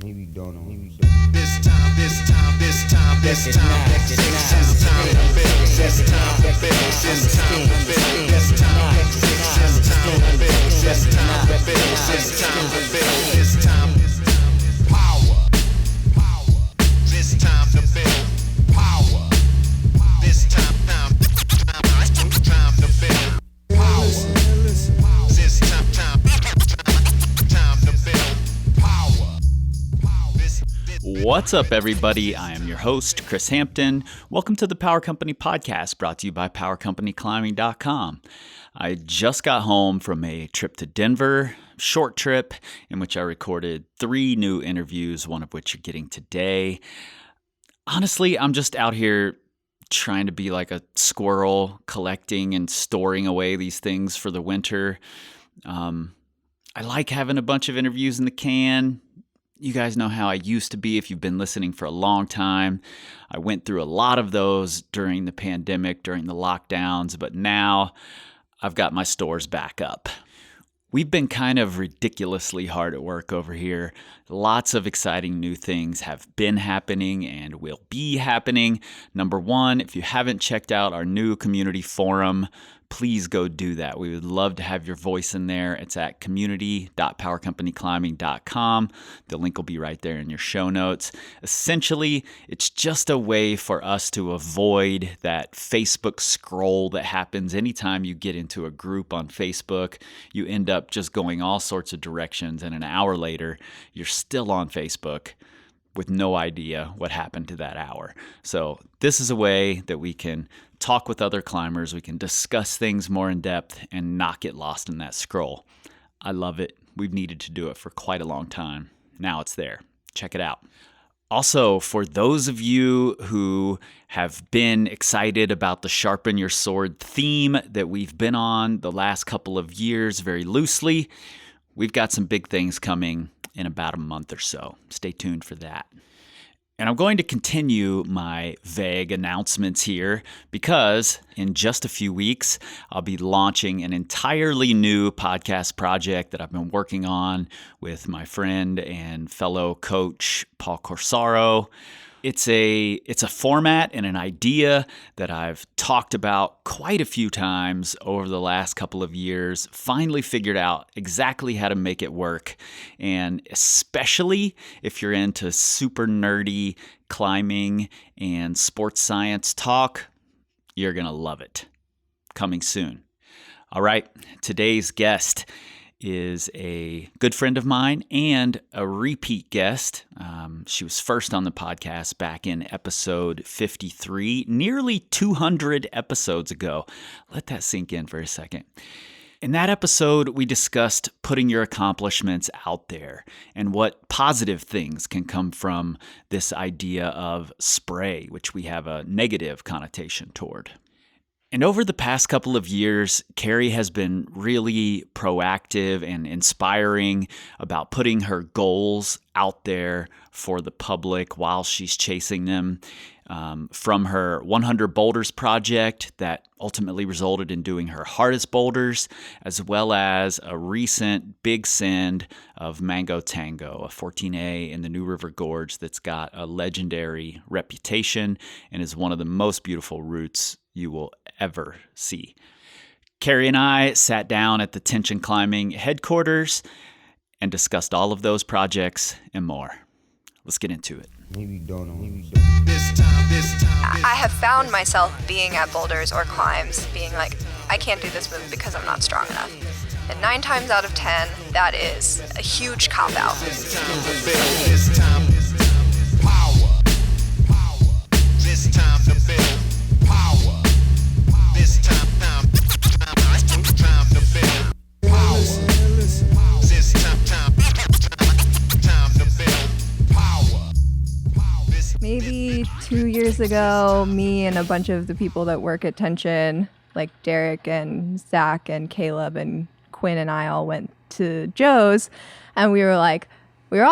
Maybe don't know. This time to build. This time to build power. This time to build power. This time to build power. This time to build power. What's up, everybody? I am your host, Chris Hampton. Welcome to the Power Company Podcast, brought to you by PowerCompanyClimbing.com. I just got home from a trip to Denver, short trip, in which I recorded 3 new interviews, one of which you're getting today. Honestly, I'm just out here trying to be like a squirrel, collecting and storing away these things for the winter. I like having a bunch of interviews in the can. You guys know how I used to be if you've been listening for a long time. I went through a lot of those during the pandemic, during the lockdowns, but now I've got my stores back up. We've been kind of ridiculously hard at work over here. Lots of exciting new things have been happening and will be happening. Number one, if you haven't checked out our new community forum, please go do that. We would love to have your voice in there. It's at community.powercompanyclimbing.com. The link will be right there in your show notes. Essentially, it's just a way for us to avoid that Facebook scroll that happens anytime you get into a group on Facebook. You end up just going all sorts of directions, and an hour later, you're still on Facebook with no idea what happened to that hour. So this is a way that we can talk with other climbers, we can discuss things more in depth and not get lost in that scroll. I love it. We've needed to do it for quite a long time. Now it's there. Check it out. Also, for those of you who have been excited about the Sharpen Your Sword theme that we've been on the last couple of years very loosely, we've got some big things coming in about a month or so. Stay tuned for that. And I'm going to continue my vague announcements here because in just a few weeks, I'll be launching an entirely new podcast project that I've been working on with my friend and fellow coach, Paul Corsaro. It's a format and an idea that I've talked about quite a few times over the last couple of years, finally figured out exactly how to make it work. And especially if you're into super nerdy climbing and sports science talk, you're going to love it. Coming soon. All right, today's guest is a good friend of mine and a repeat guest. She was first on the podcast back in episode 53, nearly 200 episodes ago. Let that sink in for a second. In that episode, we discussed putting your accomplishments out there and what positive things can come from this idea of spray, which we have a negative connotation toward. And over the past couple of years, Kerry has been really proactive and inspiring about putting her goals out there for the public while she's chasing them. From her 100 Boulders project that ultimately resulted in doing her hardest boulders, as well as a recent big send of Mango Tango, a 14A in the new River Gorge that's got a legendary reputation and is one of the most beautiful routes you will ever see. Kerry and I sat down at the Tension Climbing headquarters and discussed all of those projects and more. Let's get into it. Maybe don't know. I have found myself being at boulders or climbs being like, I can't do this move because I'm not strong enough. And 9 times out of 10, that is a huge cop-out. This time power. This time to build power. This time to build power. This time to build power. Maybe 2 years ago, me and a bunch of the people that work at Tension, like Derek and Zach and Caleb and Quinn and I all went to Joe's, and we were all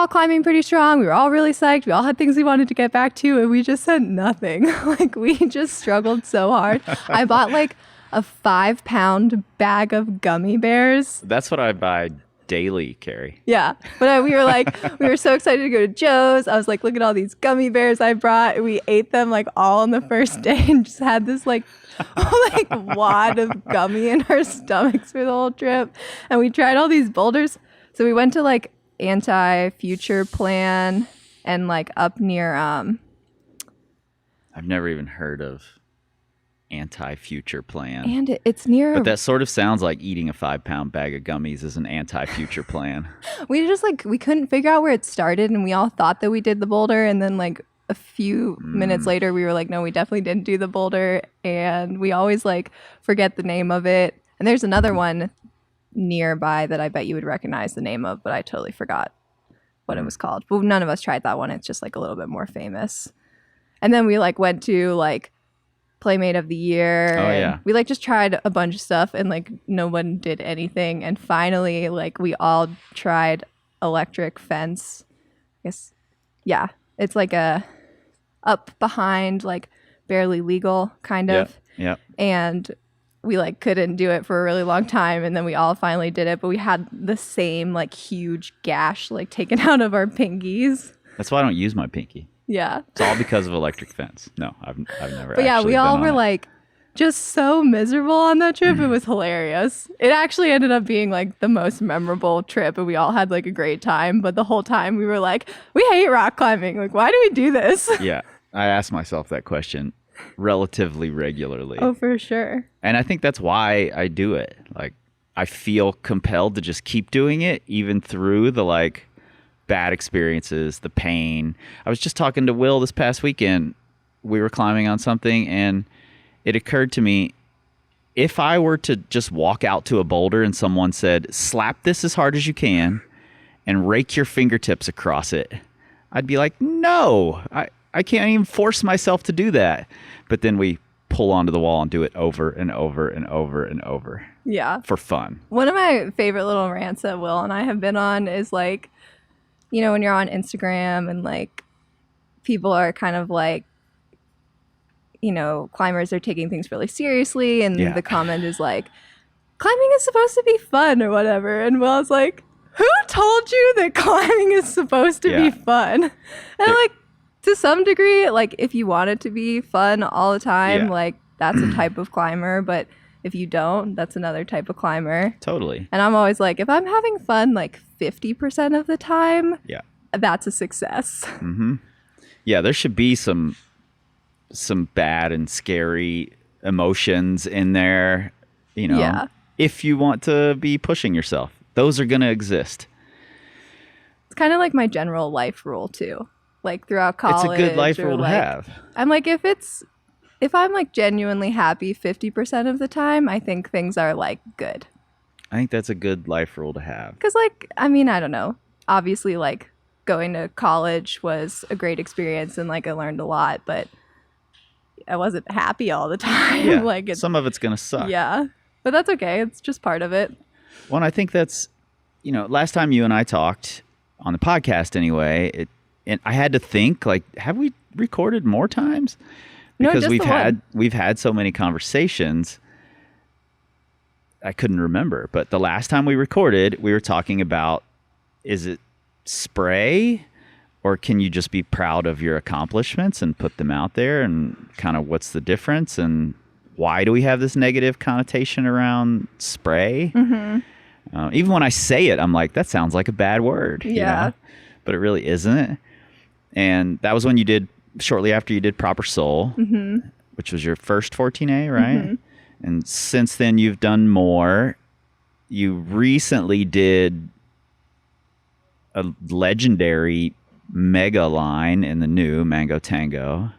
climbing pretty strong. We were all really psyched. We all had things we wanted to get back to, and we just said nothing. We just struggled so hard. I bought a 5-pound bag of gummy bears. That's what I buy daily, Kerry. Yeah. But we were so excited to go to Joe's. I was like, look at all these gummy bears I brought. We ate them like all on the first day and just had this like wad of gummy in our stomachs for the whole trip. And we tried all these boulders. So we went to like Anti-Future Plan and like up near I've never even heard of Anti-Future Plan. and it's near But that sort of sounds like eating a 5-pound bag of gummies is an anti-future plan. we just like we couldn't figure out where it started, and we all thought that we did the boulder, and then like a few minutes later we were like, no, we definitely didn't do the boulder, and we always like forget the name of it. And there's another one nearby that I bet you would recognize the name of, but I totally forgot what it was called. But none of us tried that one. It's just like a little bit more famous. And then we like went to like Playmate of the Year. Oh, and yeah. we like just tried a bunch of stuff, and like no one did anything. And finally, like we all tried electric fence. I guess, yeah, it's like a up behind, like barely legal kind of. Yep. And we like couldn't do it for a really long time, and then we all finally did it. But we had the same like huge gash like taken out of our pinkies. That's why I don't use my pinky. Yeah. It's all because of electric fence. No, I've never. But yeah, actually we all been were on it. like just so miserable on that trip. It was hilarious. It actually ended up being like the most memorable trip, and we all had like a great time. But the whole time we were like, we hate rock climbing. Like, why do we do this? Yeah, I ask myself that question relatively regularly. Oh, for sure. And I think that's why I do it. Like, I feel compelled to just keep doing it, even through the like bad experiences, the pain. I was just talking to Will this past weekend. We were climbing on something, and it occurred to me, if I were to just walk out to a boulder and someone said, slap this as hard as you can and rake your fingertips across it, I'd be like, no, I can't even force myself to do that. But then we pull onto the wall and do it over and over and over and over Yeah. for fun. One of my favorite little rants that Will and I have been on is like, you know, when you're on Instagram and like people are kind of like, you know, climbers are taking things really seriously, and Yeah. the comment is like, climbing is supposed to be fun or whatever. And Will's like, who told you that climbing is supposed to Yeah. be fun? And I'm like, to some degree, like if you want it to be fun all the time, Yeah. like that's a type of climber. But if you don't, that's another type of climber. Totally. And I'm always like, if I'm having fun like 50% of the time, Yeah. that's a success. Yeah, there should be some bad and scary emotions in there, you know, Yeah. if you want to be pushing yourself. Those are going to exist. It's kind of like my general life rule too. Like throughout college. It's a good life or, rule to like, have. I'm like, if I'm like genuinely happy 50% of the time, I think things are like good. I think that's a good life rule to have. Because like, I mean, I don't know. Obviously, like going to college was a great experience, and like I learned a lot, but I wasn't happy all the time. Yeah, like it's, some of it's going to suck. yeah, but that's okay. It's just part of it. Well, and I think that's, you know, last time you and I talked on the podcast anyway, and I had to think, like, have we recorded more times? No, Because just we've the one. had so many conversations, I couldn't remember. But the last time we recorded, we were talking about, is it spray, or can you just be proud of your accomplishments and put them out there, and kind of what's the difference, and why do we have this negative connotation around spray? Even when I say it, I'm like, that sounds like a bad word. you Yeah. know? But it really isn't. And that was when you did, shortly after you did Proper Soul, which was your first 14A, right? And since then, you've done more. You recently did a legendary mega line in the new Mango Tango.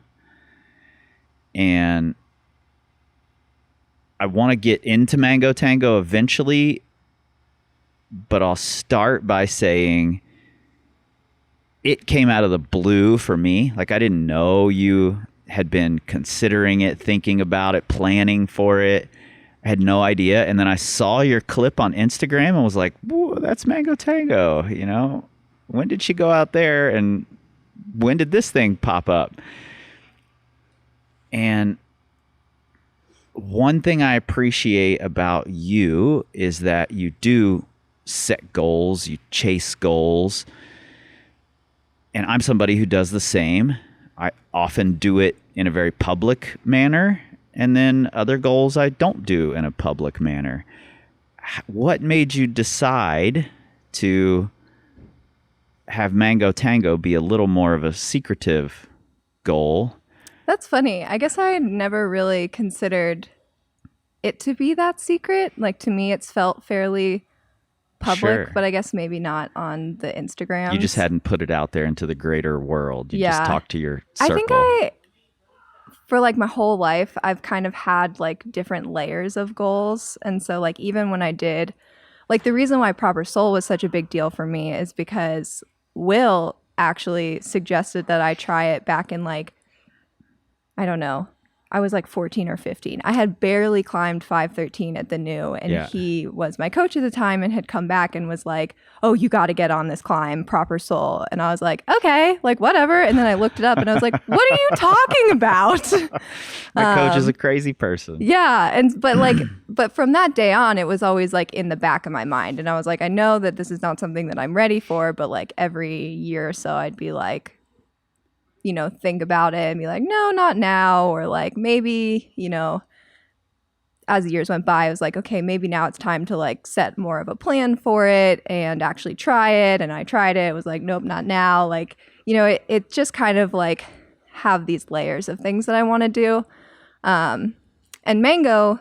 And I want to get into Mango Tango eventually, but I'll start by saying it came out of the blue for me. Like, I didn't know you had been considering it, thinking about it, planning for it. I had no idea. And then I saw your clip on Instagram and was like, whoa, that's Mango Tango. You know, when did she go out there, and when did this thing pop up? And one thing I appreciate about you is that you do set goals, you chase goals. And I'm somebody who does the same. I often do it in a very public manner, and then other goals I don't do in a public manner. What made you decide to have Mango Tango be a little more of a secretive goal? That's funny. I guess I never really considered it to be that secret. Like, to me, it's felt fairly public, Sure. but I guess maybe not on the Instagram. You just hadn't put it out there into the greater world. You just talked to your circle. I think for like my whole life, I've kind of had like different layers of goals. And so like even when I did, like the reason why Proper Soul was such a big deal for me is because Will actually suggested that I try it back in like, I don't know, I was like 14 or 15. I had barely climbed 513 at the New, and he was my coach at the time and had come back and was like, oh, you got to get on this climb, Proper Soul. And I was like, okay, like whatever. And then I looked it up and I was like, what are you talking about? My coach is a crazy person. Yeah. But from that day on, it was always like in the back of my mind. And I was like, I know that this is not something that I'm ready for, but like every year or so I'd be like, you know, think about it and be like, no, not now. Or like, maybe, you know, as the years went by, I was like, okay, maybe now it's time to like set more of a plan for it and actually try it. And I tried it. It was like, nope, not now. Like, you know, it just kind of like have these layers of things that I want to do. And Mango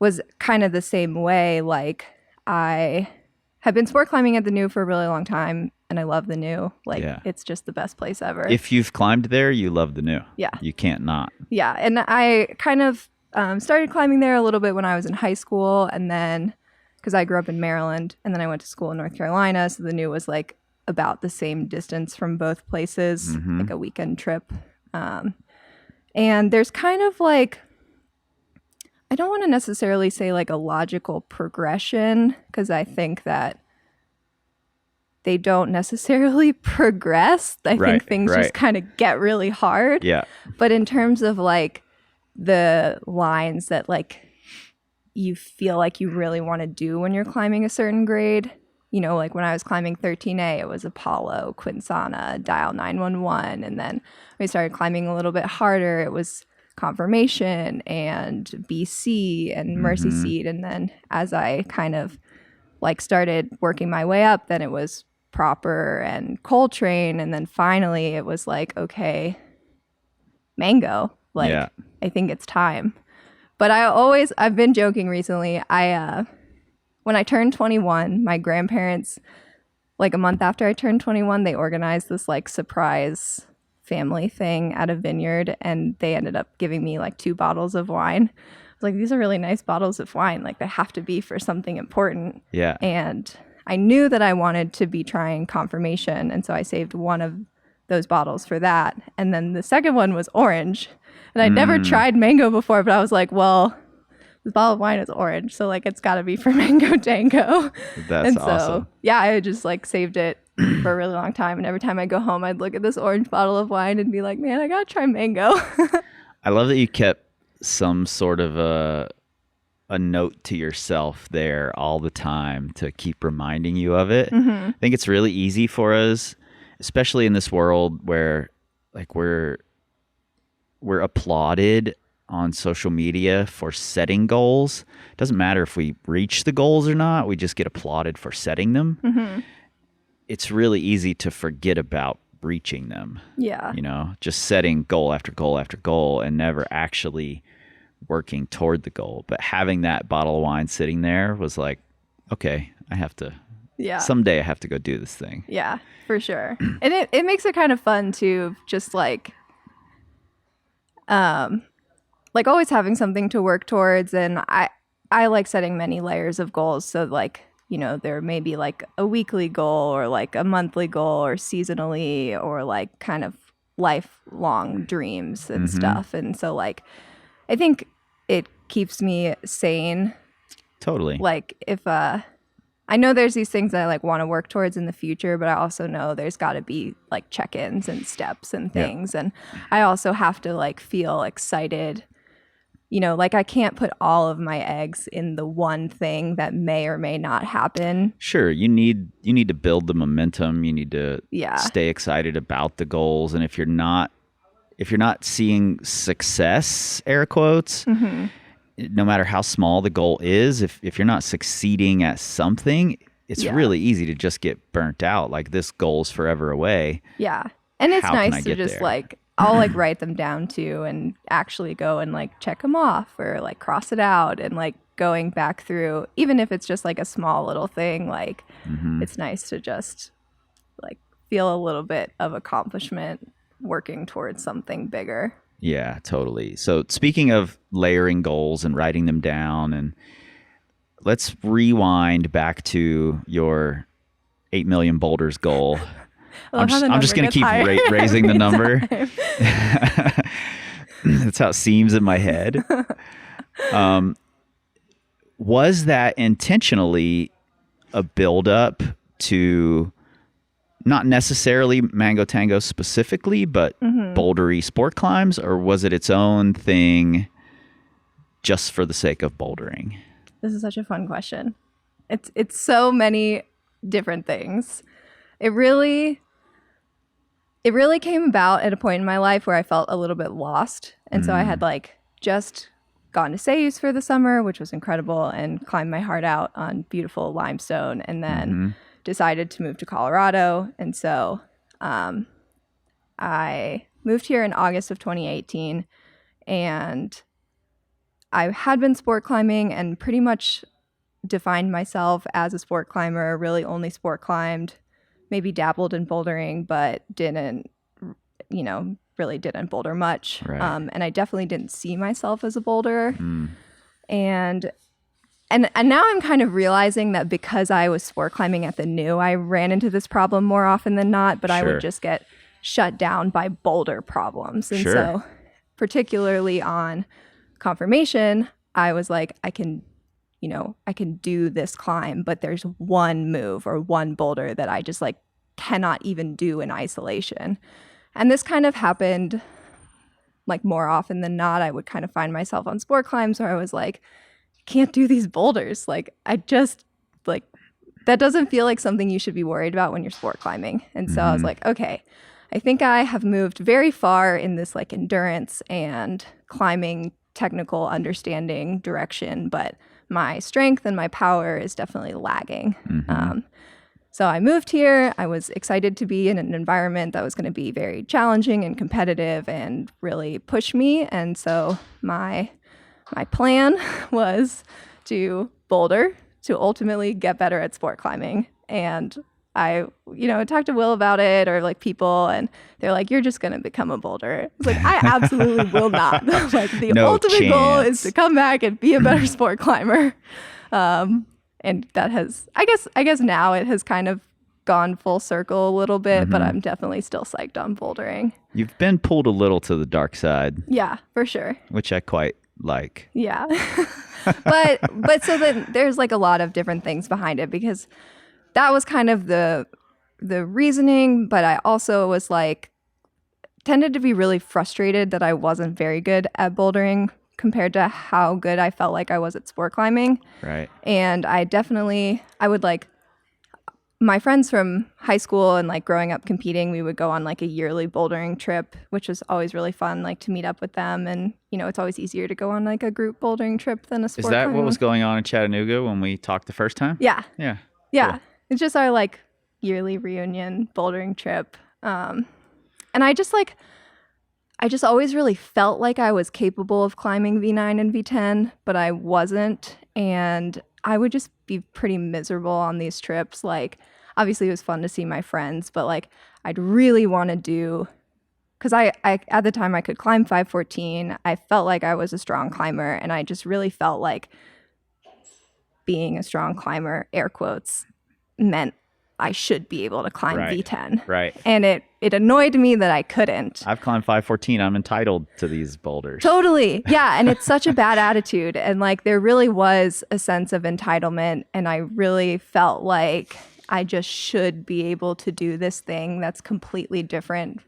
was kind of the same way. Like, I have been sport climbing at the New for a really long time. And I love the New. Like, it's just the best place ever. If you've climbed there, you love the New. Yeah. You can't not. Yeah. And I kind of started climbing there a little bit when I was in high school. And then, because I grew up in Maryland, and then I went to school in North Carolina. So the New was like about the same distance from both places, like a weekend trip. And there's kind of like, I don't want to necessarily say like a logical progression, because I think that they don't necessarily progress. I think things just kind of get really hard. Yeah. But in terms of like the lines that like you feel like you really want to do when you're climbing a certain grade, you know, like when I was climbing 13A, it was Apollo, Quinsana, Dial 911. And then we started climbing a little bit harder. It was Confirmation and BC and Mercy Seat. And then as I kind of like started working my way up, then it was Proper and Coltrane. And then finally it was like, okay, Mango. Like, I think it's time. But I've been joking recently. When I turned 21, my grandparents, like a month after I turned 21, they organized this like surprise family thing at a vineyard, and they ended up giving me like 2 bottles of wine. I was like, these are really nice bottles of wine. Like, they have to be for something important. Yeah. And I knew that I wanted to be trying Confirmation, and so I saved one of those bottles for that. And then the second one was orange. And I'd never tried mango before, but I was like, well, this bottle of wine is orange, so like it's got to be for Mango Tango. That's awesome. Yeah, I just like saved it for a really long time, and every time I go home, I'd look at this orange bottle of wine and be like, man, I gotta try mango. I love that you kept some sort of a note to yourself there all the time to keep reminding you of it. I think it's really easy for us, especially in this world where like we're applauded on social media for setting goals. It doesn't matter if we reach the goals or not, we just get applauded for setting them. It's really easy to forget about reaching them. Yeah. You know, just setting goal after goal after goal and never actually working toward the goal. But having that bottle of wine sitting there was like, okay, I have to, someday I have to go do this thing. Yeah, for sure. And it makes it kind of fun to just like always having something to work towards. And I like setting many layers of goals. So like, you know, there may be like a weekly goal or like a monthly goal or seasonally or like kind of lifelong dreams and stuff. And so like, I think it keeps me sane. Totally. Like if, I know there's these things that I like want to work towards in the future, but I also know there's got to be like check-ins and steps and things. And I also have to like feel excited like I can't put all of my eggs in the one thing that may or may not happen. Sure, you need to build the momentum. You need to Yeah. stay excited about the goals, and if you're not seeing success, air quotes, no matter how small the goal is, if you're not succeeding at something, it's really easy to just get burnt out. Like, this goal's forever away. Yeah. And it's How can I nice to get just there? like, I'll like write them down too and actually go and like check them off or like cross it out, and like going back through, even if it's just like a small little thing, like it's nice to just like feel a little bit of accomplishment working towards something bigger. Yeah, totally. So speaking of layering goals and writing them down, and let's rewind back to your 8 million boulders goal. I'm just going to keep raising the number. That's how it seems in my head. Was that intentionally a build-up to not necessarily Mango Tango specifically, but bouldery sport climbs, or was it its own thing just for the sake of bouldering? This is such a fun question. It's so many different things. It really came about at a point in my life where I felt a little bit lost. And so I had like just gone to Sayus for the summer, which was incredible, and climbed my heart out on beautiful limestone, and then decided to move to Colorado. And so I moved here in August of 2018, and I had been sport climbing and pretty much defined myself as a sport climber, really only sport climbed, maybe dabbled in bouldering, but didn't boulder much. Right. And I definitely didn't see myself as a boulderer. And now I'm kind of realizing that because I was sport climbing at the New, I ran into this problem more often than not, but I would just get shut down by boulder problems. And so particularly on confirmation, I was like, I can do this climb, but there's one move or one boulder that I just like cannot even do in isolation. And this kind of happened like more often than not. I would kind of find myself on sport climbs where I was like, can't do these boulders. Like, I just like, that doesn't feel like something you should be worried about when you're sport climbing. And so I was like, okay, I think I have moved very far in this like endurance and climbing technical understanding direction, but my strength and my power is definitely lagging. So I moved here. I was excited to be in an environment that was going to be very challenging and competitive and really push me. And so my plan was to boulder to ultimately get better at sport climbing. And I, talked to Will about it, or like people, and they're like, you're just going to become a boulderer. It's like, I absolutely will not. Like, the ultimate goal is to come back and be a better sport climber. And that has, I guess now it has kind of gone full circle a little bit, but I'm definitely still psyched on bouldering. You've been pulled a little to the dark side. Yeah, for sure. Which I quite like. Yeah. but so then there's like a lot of different things behind it, because that was kind of the reasoning, but I also was like, tended to be really frustrated that I wasn't very good at bouldering compared to how good I felt like I was at sport climbing. Right. And I would like, my friends from high school and like growing up competing, we would go on like a yearly bouldering trip, which was always really fun, like to meet up with them. And, it's always easier to go on like a group bouldering trip than a sport Is that climbing. what was going on in Chattanooga when we talked the first time? Yeah. Yeah. Yeah. Cool. It's just our like yearly reunion bouldering trip. And I just always really felt like I was capable of climbing V9 and V10, but I wasn't. And I would just be pretty miserable on these trips. Like, obviously it was fun to see my friends, but like, I'd really want to do, because I at the time I could climb 514. I felt like I was a strong climber, and I just really felt like being a strong climber, air quotes, meant I should be able to climb V10. Right. And it annoyed me that I couldn't. I've climbed 514. I'm entitled to these boulders. Totally. Yeah. And it's such a bad attitude. And like, there really was a sense of entitlement. And I really felt like I just should be able to do this thing that's completely different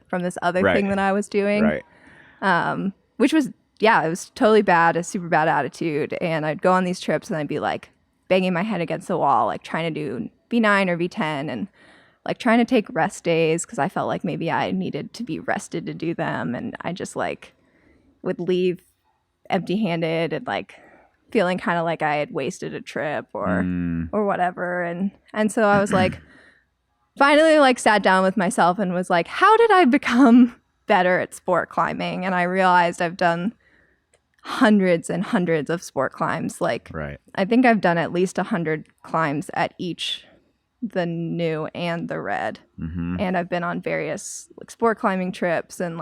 from this other thing that I was doing. Right. Which was yeah, it was totally bad, a super bad attitude. And I'd go on these trips and I'd be like banging my head against the wall, like trying to do V9 or V10 and like trying to take rest days because I felt like maybe I needed to be rested to do them. And I just like would leave empty handed and like feeling kind of like I had wasted a trip or whatever. And so I was like, finally like sat down with myself and was like, how did I become better at sport climbing? And I realized I've done hundreds and hundreds of sport climbs. Like, Right. I think I've done at least 100 climbs at each the new and the red. And I've been on various like sport climbing trips and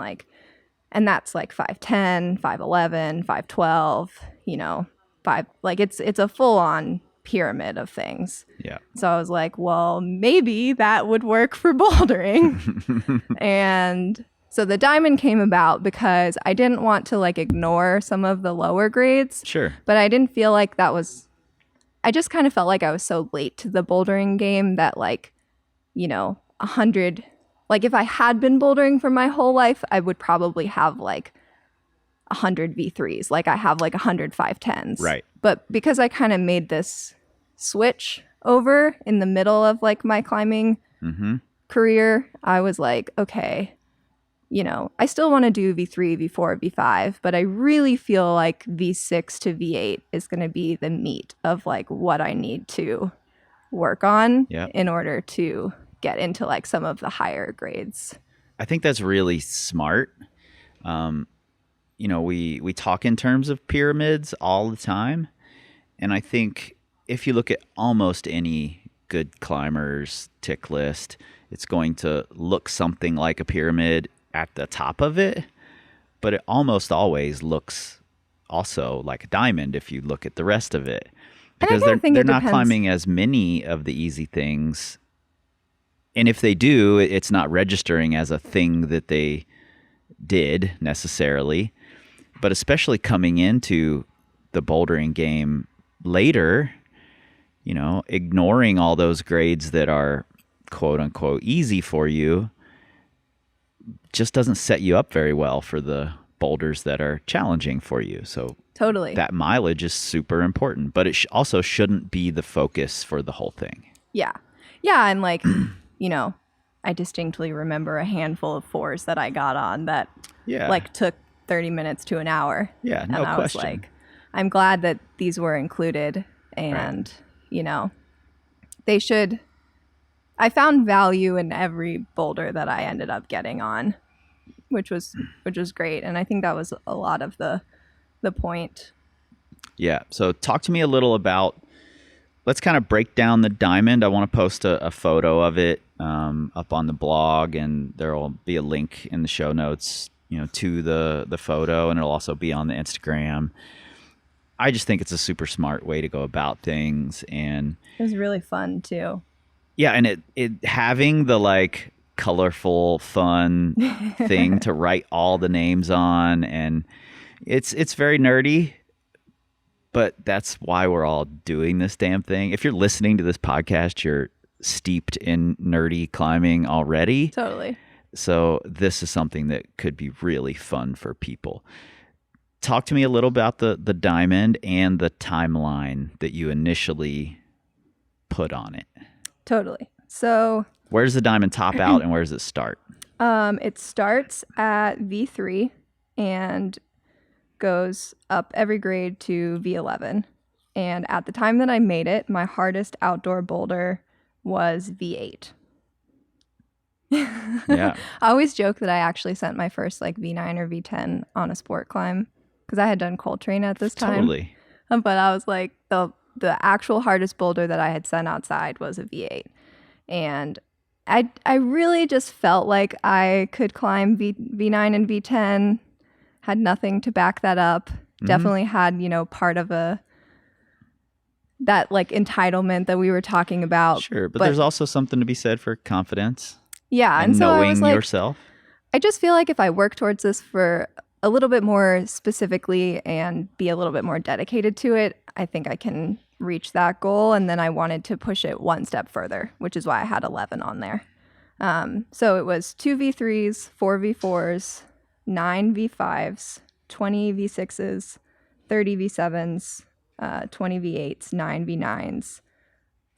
that's like 510, 511, 512, you know, like it's a full on pyramid of things. Yeah. So I was like, well, maybe that would work for bouldering. And so the diamond came about because I didn't want to like ignore some of the lower grades. Sure. But I didn't feel like I just kind of felt like I was so late to the bouldering game that like, you know, 100, like if I had been bouldering for my whole life, I would probably have like 100 V3s. Like I have like 100 510s. Right. But because I kind of made this switch over in the middle of like my climbing career, I was like, okay, you know, I still want to do V3, V4, V5, but I really feel like V6 to V8 is going to be the meat of like what I need to work on in order to get into like some of the higher grades. I think that's really smart. You know, we talk in terms of pyramids all the time. And I think if you look at almost any good climber's tick list, it's going to look something like a pyramid at the top of it, but it almost always looks also like a diamond if you look at the rest of it. Because they're not climbing as many of the easy things. And if they do, it's not registering as a thing that they did necessarily. But especially coming into the bouldering game later, you know, ignoring all those grades that are quote unquote easy for you just doesn't set you up very well for the boulders that are challenging for you. So totally, that mileage is super important, but it also shouldn't be the focus for the whole thing. Yeah. Yeah. And like, you know, I distinctly remember a handful of fours that I got on that like took 30 minutes to an hour. Yeah, no and I question. was like, I'm glad that these were included and, you know, they should. I found value in every boulder that I ended up getting on, which was great. And I think that was a lot of the point. Yeah. So talk to me a little about, let's kind of break down the diamond. I want to post a photo of it up on the blog, and there will be a link in the show notes, you know, to the photo, and it'll also be on the Instagram. I just think it's a super smart way to go about things. And it was really fun too. Yeah, and it having the like colorful, fun thing to write all the names on, and it's very nerdy, but that's why we're all doing this damn thing. If you're listening to this podcast, you're steeped in nerdy climbing already. Totally. So this is something that could be really fun for people. Talk to me a little about the diamond and the timeline that you initially put on it. Totally. So where does the diamond top out and where does it start? It starts at V3 and goes up every grade to V11. And at the time that I made it, my hardest outdoor boulder was V8. Yeah. I always joke that I actually sent my first like V9 or V10 on a sport climb because I had done Coltrane at this time. Totally. But I was like, the actual hardest boulder that I had sent outside was a V8. And I really just felt like I could climb V9 and V10, had nothing to back that up. Definitely had, you know, part of that like entitlement that we were talking about. Sure, but there's also something to be said for confidence. Yeah, and so knowing I was like, yourself. I just feel like if I work towards this for a little bit more specifically and be a little bit more dedicated to it, I think I can reach that goal. And then I wanted to push it one step further, which is why I had 11 on there. So it was 2 V3s, 4 V4s, 9 V5s, 20 V6s, 30 V7s, 20 V8s, 9 V9s,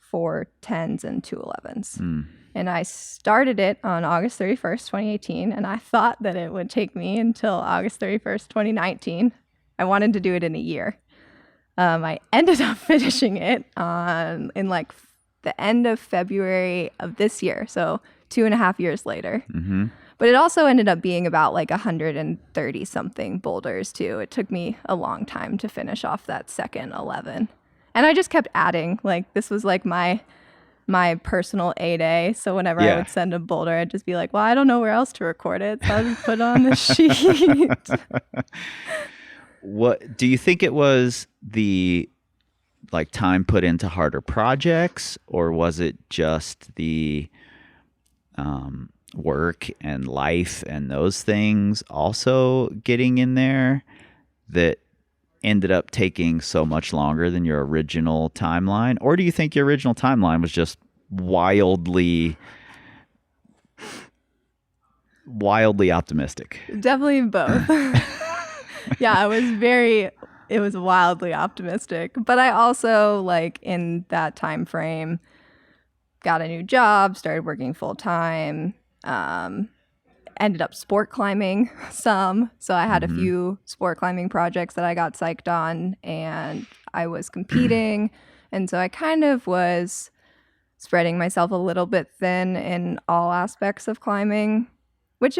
4 10s, and 2 11s. And I started it on August 31st, 2018, and I thought that it would take me until August 31st, 2019. I wanted to do it in a year. I ended up finishing it in like the end of February of this year, so 2.5 years later. But it also ended up being about like 130 something boulders too. It took me a long time to finish off that second 11. And I just kept adding. Like, this was like my personal A-day. So whenever I would send a boulder, I'd just be like, well, I don't know where else to record it, so I'll just put it on the sheet. What do you think it was, the like time put into harder projects, or was it just the work and life and those things also getting in there that ended up taking so much longer than your original timeline? Or do you think your original timeline was just wildly optimistic? Definitely both. Yeah, it was wildly optimistic. But I also, like, in that time frame, got a new job, started working full time, ended up sport climbing some. So I had a few sport climbing projects that I got psyched on, and I was competing. And so I kind of was spreading myself a little bit thin in all aspects of climbing, which,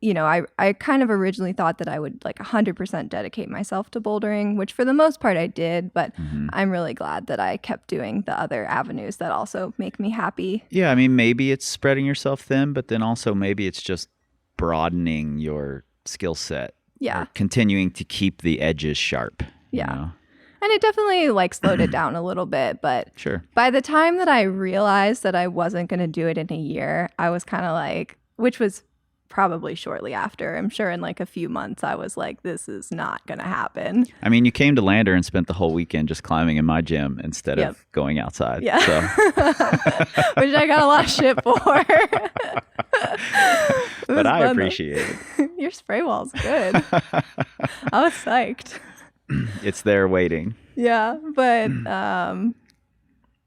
I kind of originally thought that I would like 100% dedicate myself to bouldering, which for the most part I did, but I'm really glad that I kept doing the other avenues that also make me happy. Yeah, I mean, maybe it's spreading yourself thin, but then also maybe it's just broadening your skill set. Yeah. Or continuing to keep the edges sharp. Yeah. You know? And it definitely like slowed it down a little bit, but Sure. by the time that I realized that I wasn't going to do it in a year, I was kind of like, which was probably shortly after, I'm sure in like a few months, I was like, this is not going to happen. I mean, you came to Lander and spent the whole weekend just climbing in my gym instead of going outside. Yeah. So. Which I got a lot of shit for. But I appreciate it. Your spray wall's good. I was psyched. It's there waiting. Yeah, but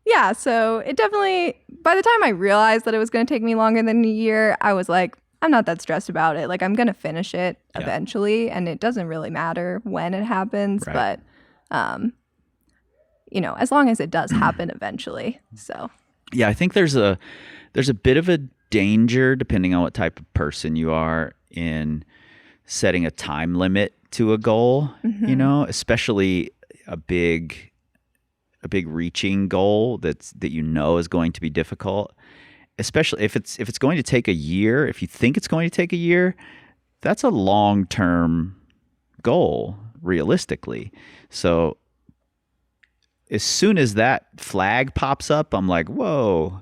yeah, so it definitely, by the time I realized that it was going to take me longer than a year, I was like, I'm not that stressed about it. Like, I'm going to finish it eventually, and it doesn't really matter when it happens, but as long as it does happen eventually. So yeah, I think there's a bit of a danger, depending on what type of person you are, in setting a time limit to a goal, especially a big reaching goal that is going to be difficult. Especially if it's going to take a year, if you think it's going to take a year, that's a long-term goal, realistically. So as soon as that flag pops up, I'm like, whoa,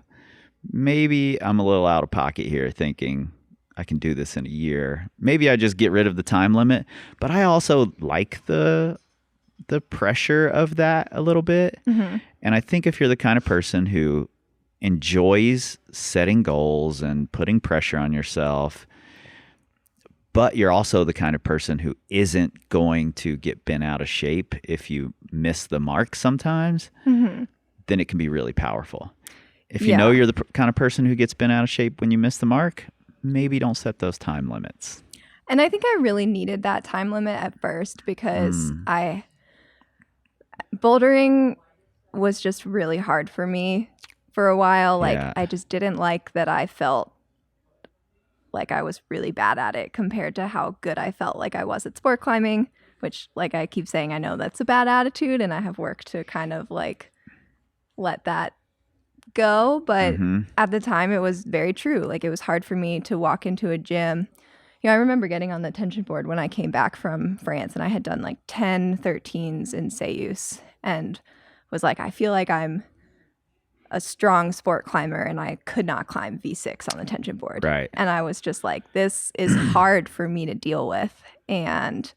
maybe I'm a little out of pocket here thinking I can do this in a year. Maybe I just get rid of the time limit. But I also like the pressure of that a little bit. And I think if you're the kind of person who enjoys setting goals and putting pressure on yourself, but you're also the kind of person who isn't going to get bent out of shape if you miss the mark sometimes, then it can be really powerful. If you know you're the kind of person who gets bent out of shape when you miss the mark, maybe don't set those time limits. And I think I really needed that time limit at first because bouldering was just really hard for me for a while. Like, I just didn't like that I felt like I was really bad at it compared to how good I felt like I was at sport climbing, which, like I keep saying, I know that's a bad attitude and I have worked to kind of like let that go. But at the time it was very true. Like, it was hard for me to walk into a gym. I remember getting on the tension board when I came back from France, and I had done like 10 13s in Seus and was like, I feel like I'm a strong sport climber and I could not climb V6 on the tension board. Right. And I was just like, this is hard for me to deal with. And,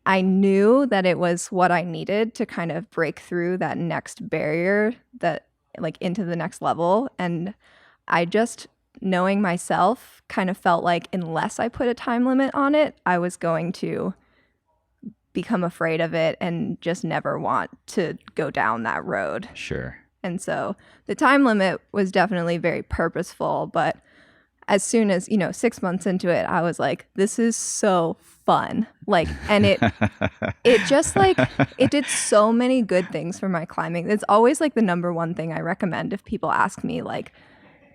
I knew that it was what I needed to kind of break through that next barrier, that like into the next level. And I just knowing myself, kind of felt like unless I put a time limit on it, I was going to become afraid of it and just never want to go down that road. Sure. And so the time limit was definitely very purposeful, but as soon as, 6 months into it, I was like, this is so fun. Like, and it just like, it did so many good things for my climbing. It's always like the number one thing I recommend if people ask me like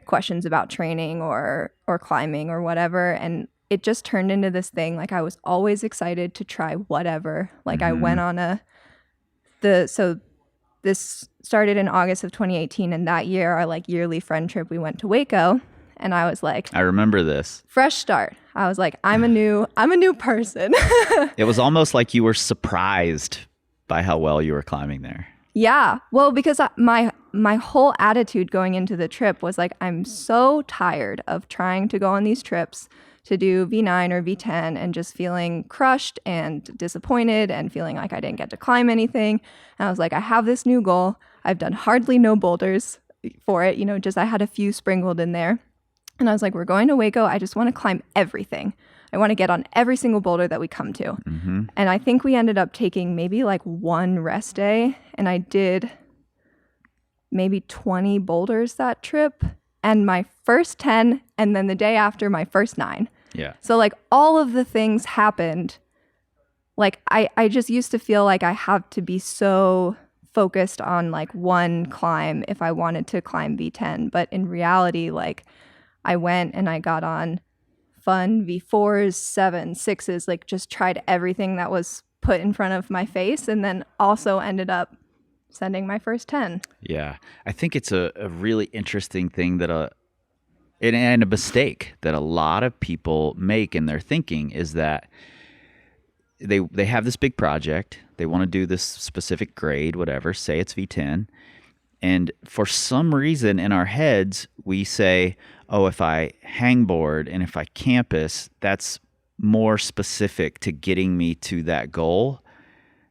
questions about training or climbing or whatever. And it just turned into this thing. Like, I was always excited to try whatever. Like, I went on so this started in August of 2018, and that year, our like yearly friend trip, we went to Waco, and I was like, I remember this. Fresh start. I was like, I'm a new person. It was almost like you were surprised by how well you were climbing there. Yeah. Well, because my whole attitude going into the trip was like, I'm so tired of trying to go on these trips to do V9 or V10 and just feeling crushed and disappointed and feeling like I didn't get to climb anything. And I was like, I have this new goal. I've done hardly no boulders for it. Just I had a few sprinkled in there. And I was like, we're going to Waco. I just want to climb everything. I want to get on every single boulder that we come to. Mm-hmm. And I think we ended up taking maybe like one rest day. And I did maybe 20 boulders that trip. And my first 10, and then the day after, my first 9. Yeah. So like all of the things happened. Like I just used to feel like I have to be so focused on like one climb if I wanted to climb V10. But in reality, like I went and I got on fun V4s, 7s, 6s, like just tried everything that was put in front of my face, and then also ended up sending my first 10. Yeah. I think it's a really interesting thing that and a mistake that a lot of people make in their thinking is that they have this big project. They want to do this specific grade, whatever, say it's V10. And for some reason in our heads, we say, oh, if I hangboard and if I campus, that's more specific to getting me to that goal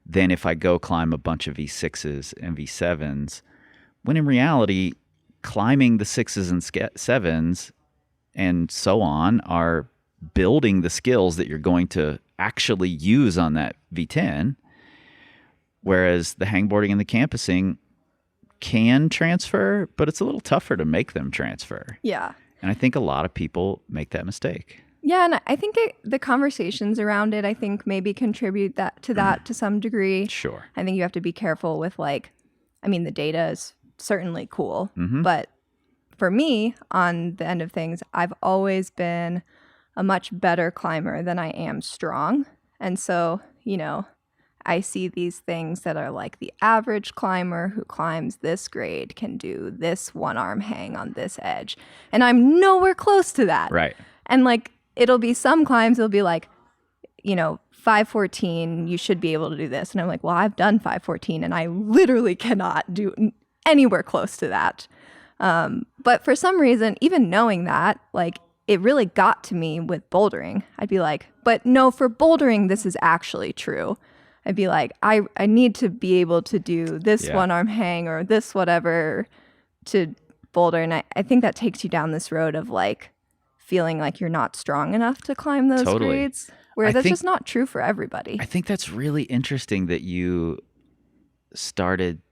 than if I go climb a bunch of V6s and V7s. When in reality, climbing the 6s and 7s and so on are building the skills that you're going to actually use on that V10, whereas the hangboarding and the campusing can transfer, but it's a little tougher to make them transfer. Yeah. And I think a lot of people make that mistake. Yeah, and I think the conversations around it, I think maybe contribute to that to some degree. Sure. I think you have to be careful with the data is certainly cool, but for me, on the end of things, I've always been a much better climber than I am strong. And so, I see these things that are like the average climber who climbs this grade can do this one arm hang on this edge. And I'm nowhere close to that. Right. And like, it'll be some climbs, it'll be like, 514, you should be able to do this. And I'm like, well, I've done 514 and I literally cannot do anywhere close to that. But for some reason, even knowing that, like, it really got to me with bouldering. I'd be like, but no, for bouldering, this is actually true. I'd be like, I need to be able to do this one arm hang or this whatever to boulder. And I think that takes you down this road of like feeling like you're not strong enough to climb those grades, where that's just not true for everybody. I think that's really interesting that you started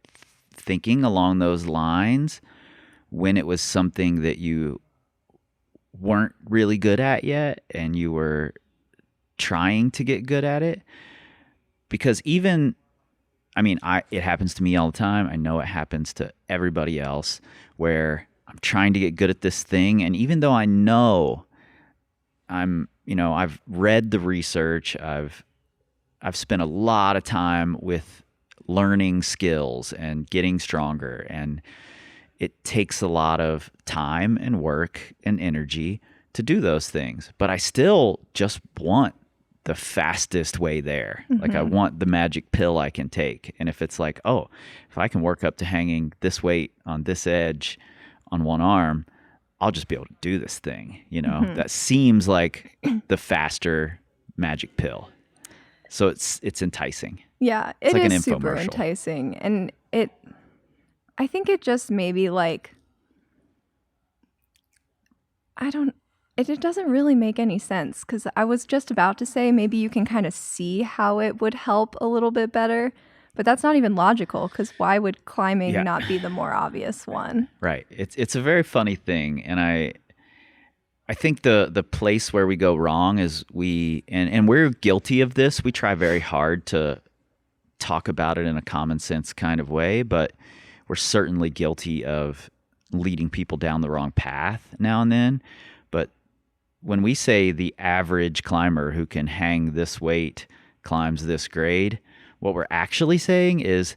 thinking along those lines when it was something that you weren't really good at yet and you were trying to get good at it. Because it happens to me all the time. I know it happens to everybody else where I'm trying to get good at this thing. And even though I know I've read the research, I've spent a lot of time with learning skills and getting stronger. And it takes a lot of time and work and energy to do those things. But I still just want the fastest way there. Like I want the magic pill I can take. And if it's like, oh, if I can work up to hanging this weight on this edge on one arm, I'll just be able to do this thing. That seems like the faster magic pill. So it's enticing. Yeah, it's like is super enticing. And I think it just maybe like, it doesn't really make any sense, because I was just about to say maybe you can kind of see how it would help a little bit better, but that's not even logical, because why would climbing not be the more obvious one? Right. It's a very funny thing, and I think the place where we go wrong is and we're guilty of this. We try very hard to talk about it in a common sense kind of way, but we're certainly guilty of leading people down the wrong path now and then. But when we say the average climber who can hang this weight climbs this grade, what we're actually saying is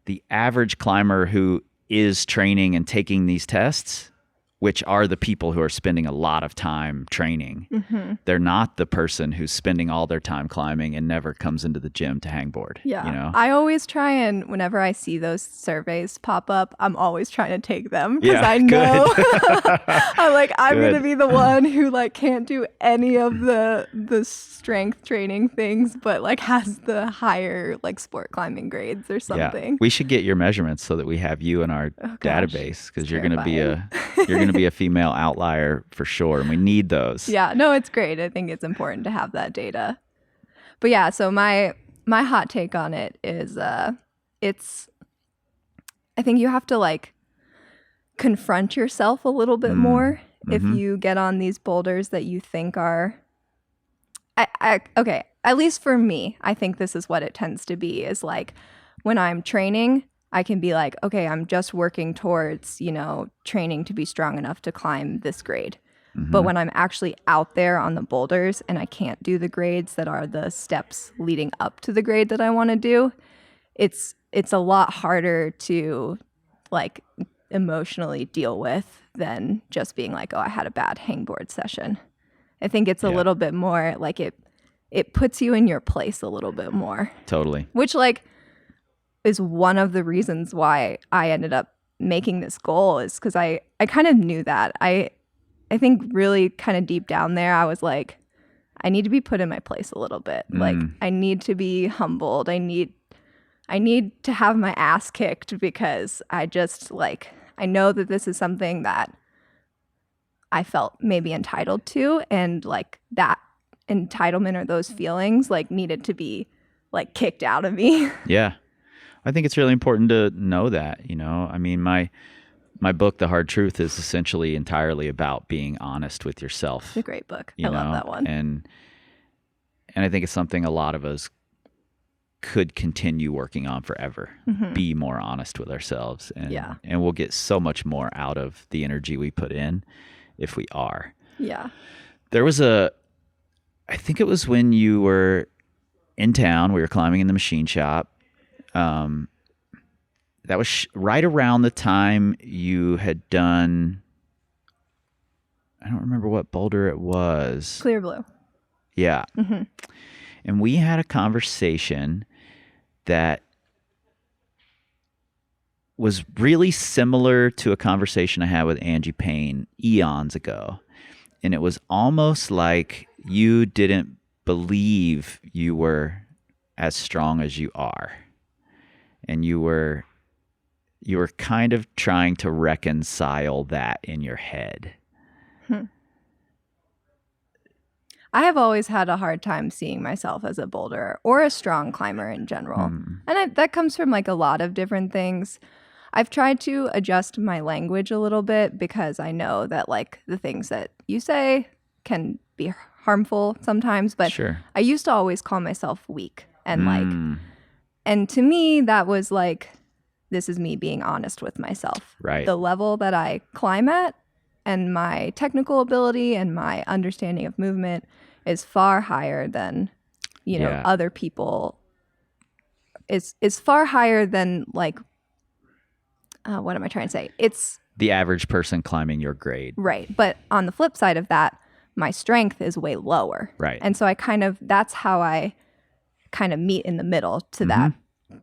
the average climber who is training and taking these tests, which are the people who are spending a lot of time training. Mm-hmm. They're not the person who's spending all their time climbing and never comes into the gym to hangboard. Yeah. You know? I always try, and whenever I see those surveys pop up, I'm always trying to take them, because I know I'm going to be the one who like can't do any of the strength training things, but like has the higher like sport climbing grades or something. Yeah. We should get your measurements so that we have you in our database, because you're going to be a female outlier for sure, and we need those. Yeah, no, it's great. I think it's important to have that data. But yeah, so my hot take on it is I think you have to like confront yourself a little bit more if you get on these boulders that you think are okay, at least for me, I think this is what it tends to be, is like when I'm training, I can be like, okay, I'm just working towards, training to be strong enough to climb this grade. Mm-hmm. But when I'm actually out there on the boulders and I can't do the grades that are the steps leading up to the grade that I want to do, it's a lot harder to like emotionally deal with than just being like, oh, I had a bad hangboard session. I think it's a little bit more like it puts you in your place a little bit more. Totally. Which like is one of the reasons why I ended up making this goal, is because I kind of knew that. I think really kind of deep down there, I was like, I need to be put in my place a little bit. Like I need to be humbled. I need to have my ass kicked, because I just like, I know that this is something that I felt maybe entitled to, and like that entitlement or those feelings like needed to be like kicked out of me. Yeah. I think it's really important to know that, I mean, my book, The Hard Truth, is essentially entirely about being honest with yourself. It's a great book. I love that one. And I think it's something a lot of us could continue working on forever. Mm-hmm. Be more honest with ourselves. And we'll get so much more out of the energy we put in if we are. Yeah. There was I think it was when you were in town, we were climbing in the machine shop. That was right around the time you had done, I don't remember what boulder it was. Clear Blue. Yeah. Mm-hmm. And we had a conversation that was really similar to a conversation I had with Angie Payne eons ago. And it was almost like you didn't believe you were as strong as you are. And you were kind of trying to reconcile that in your head. I have always had a hard time seeing myself as a boulderer or a strong climber in general. And that comes from like a lot of different things. I've tried to adjust my language a little bit, because I know that like the things that you say can be harmful sometimes, but sure. I used to always call myself weak, and like, and to me that was like, this is me being honest with myself. Right. The level that I climb at and my technical ability and my understanding of movement is far higher than, other people. Is far higher than like, what am I trying to say? It's the average person climbing your grade. Right. But on the flip side of that, my strength is way lower. Right. And so that's how I kind of meet in the middle to that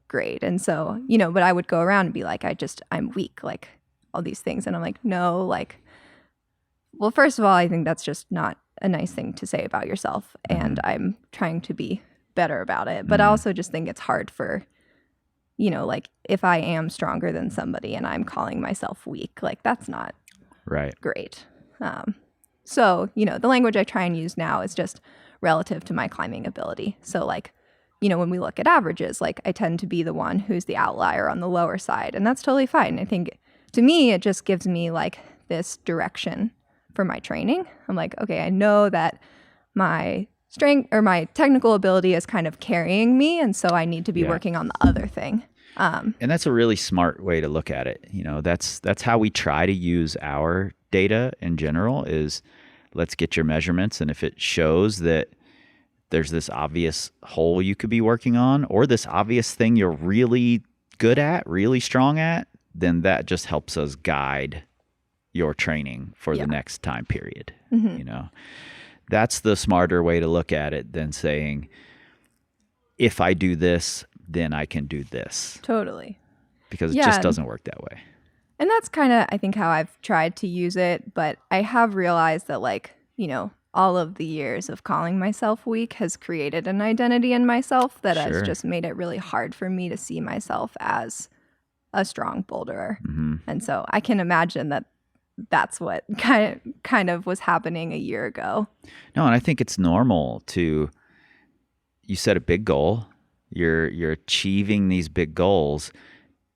grade. And so, but I would go around and be like, I'm weak, like all these things. And I'm like, no, like, well, first of all, I think that's just not a nice thing to say about yourself. And I'm trying to be better about it. But I also just think it's hard for, like if I am stronger than somebody and I'm calling myself weak, like that's not right. great. So, the language I try and use now is just relative to my climbing ability. So like, when we look at averages, like I tend to be the one who's the outlier on the lower side, and that's totally fine. I think to me, it just gives me like this direction for my training. I'm like, okay, I know that my strength or my technical ability is kind of carrying me, and so I need to be working on the other thing. And that's a really smart way to look at it. That's how we try to use our data in general is let's get your measurements. And if it shows that there's this obvious hole you could be working on or this obvious thing you're really good at, really strong at, then that just helps us guide your training for the next time period. That's the smarter way to look at it than saying, if I do this, then I can do this. Totally. Because it just doesn't work that way. And that's kind of, I think, how I've tried to use it. But I have realized that, like, all of the years of calling myself weak has created an identity in myself that has just made it really hard for me to see myself as a strong boulderer. And so I can imagine that that's what kind of was happening a year ago. No, and I think it's normal you set a big goal. You're achieving these big goals,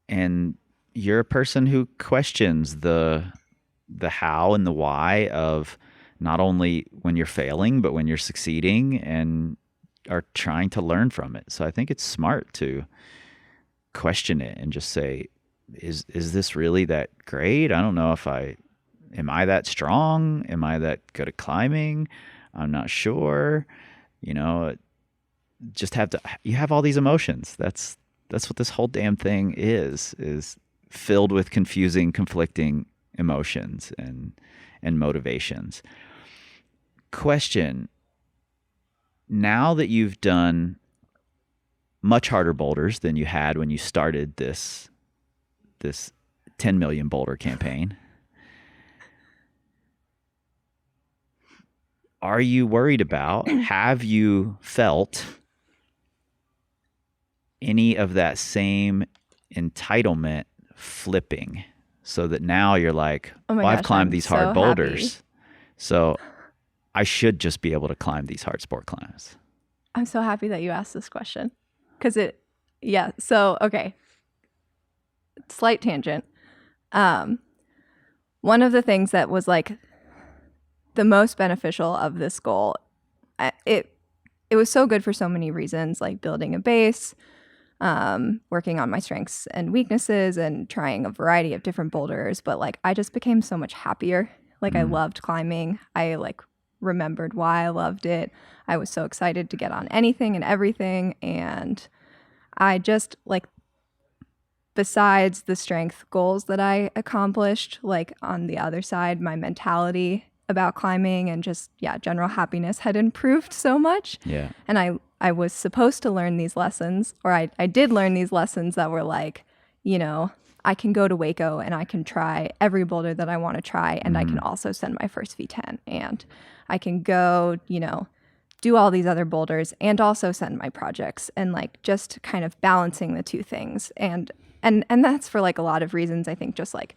and you're a person who questions the how and the why of not only when you're failing, but when you're succeeding, and are trying to learn from it. So I think it's smart to question it and just say, is this really that great? I don't know am I that strong? Am I that good at climbing? I'm not sure. Just you have all these emotions. That's what this whole damn thing is filled with confusing, conflicting emotions and motivations. Question: now that you've done much harder boulders than you had when you started this 10 million boulder campaign, are you worried about, have you felt any of that same entitlement flipping so that now you're like, I've climbed these hard boulders, so I should just be able to climb these hard sport climbs? I'm so happy that you asked this question because so, okay, slight tangent. One of the things that was like the most beneficial of this goal, it was so good for so many reasons, like building a base, working on my strengths and weaknesses and trying a variety of different boulders. But like, I just became so much happier. Like I loved climbing. I like remembered why I loved it. I was so excited to get on anything and everything. And I just like, besides the strength goals that I accomplished, like on the other side, my mentality about climbing and just, general happiness had improved so much. Yeah. And I was supposed to learn these lessons, or I did learn these lessons that were like, I can go to Waco and I can try every boulder that I want to try. And I can also send my first V10, and I can go, do all these other boulders and also send my projects, and like just kind of balancing the two things. And that's for like a lot of reasons. I think just like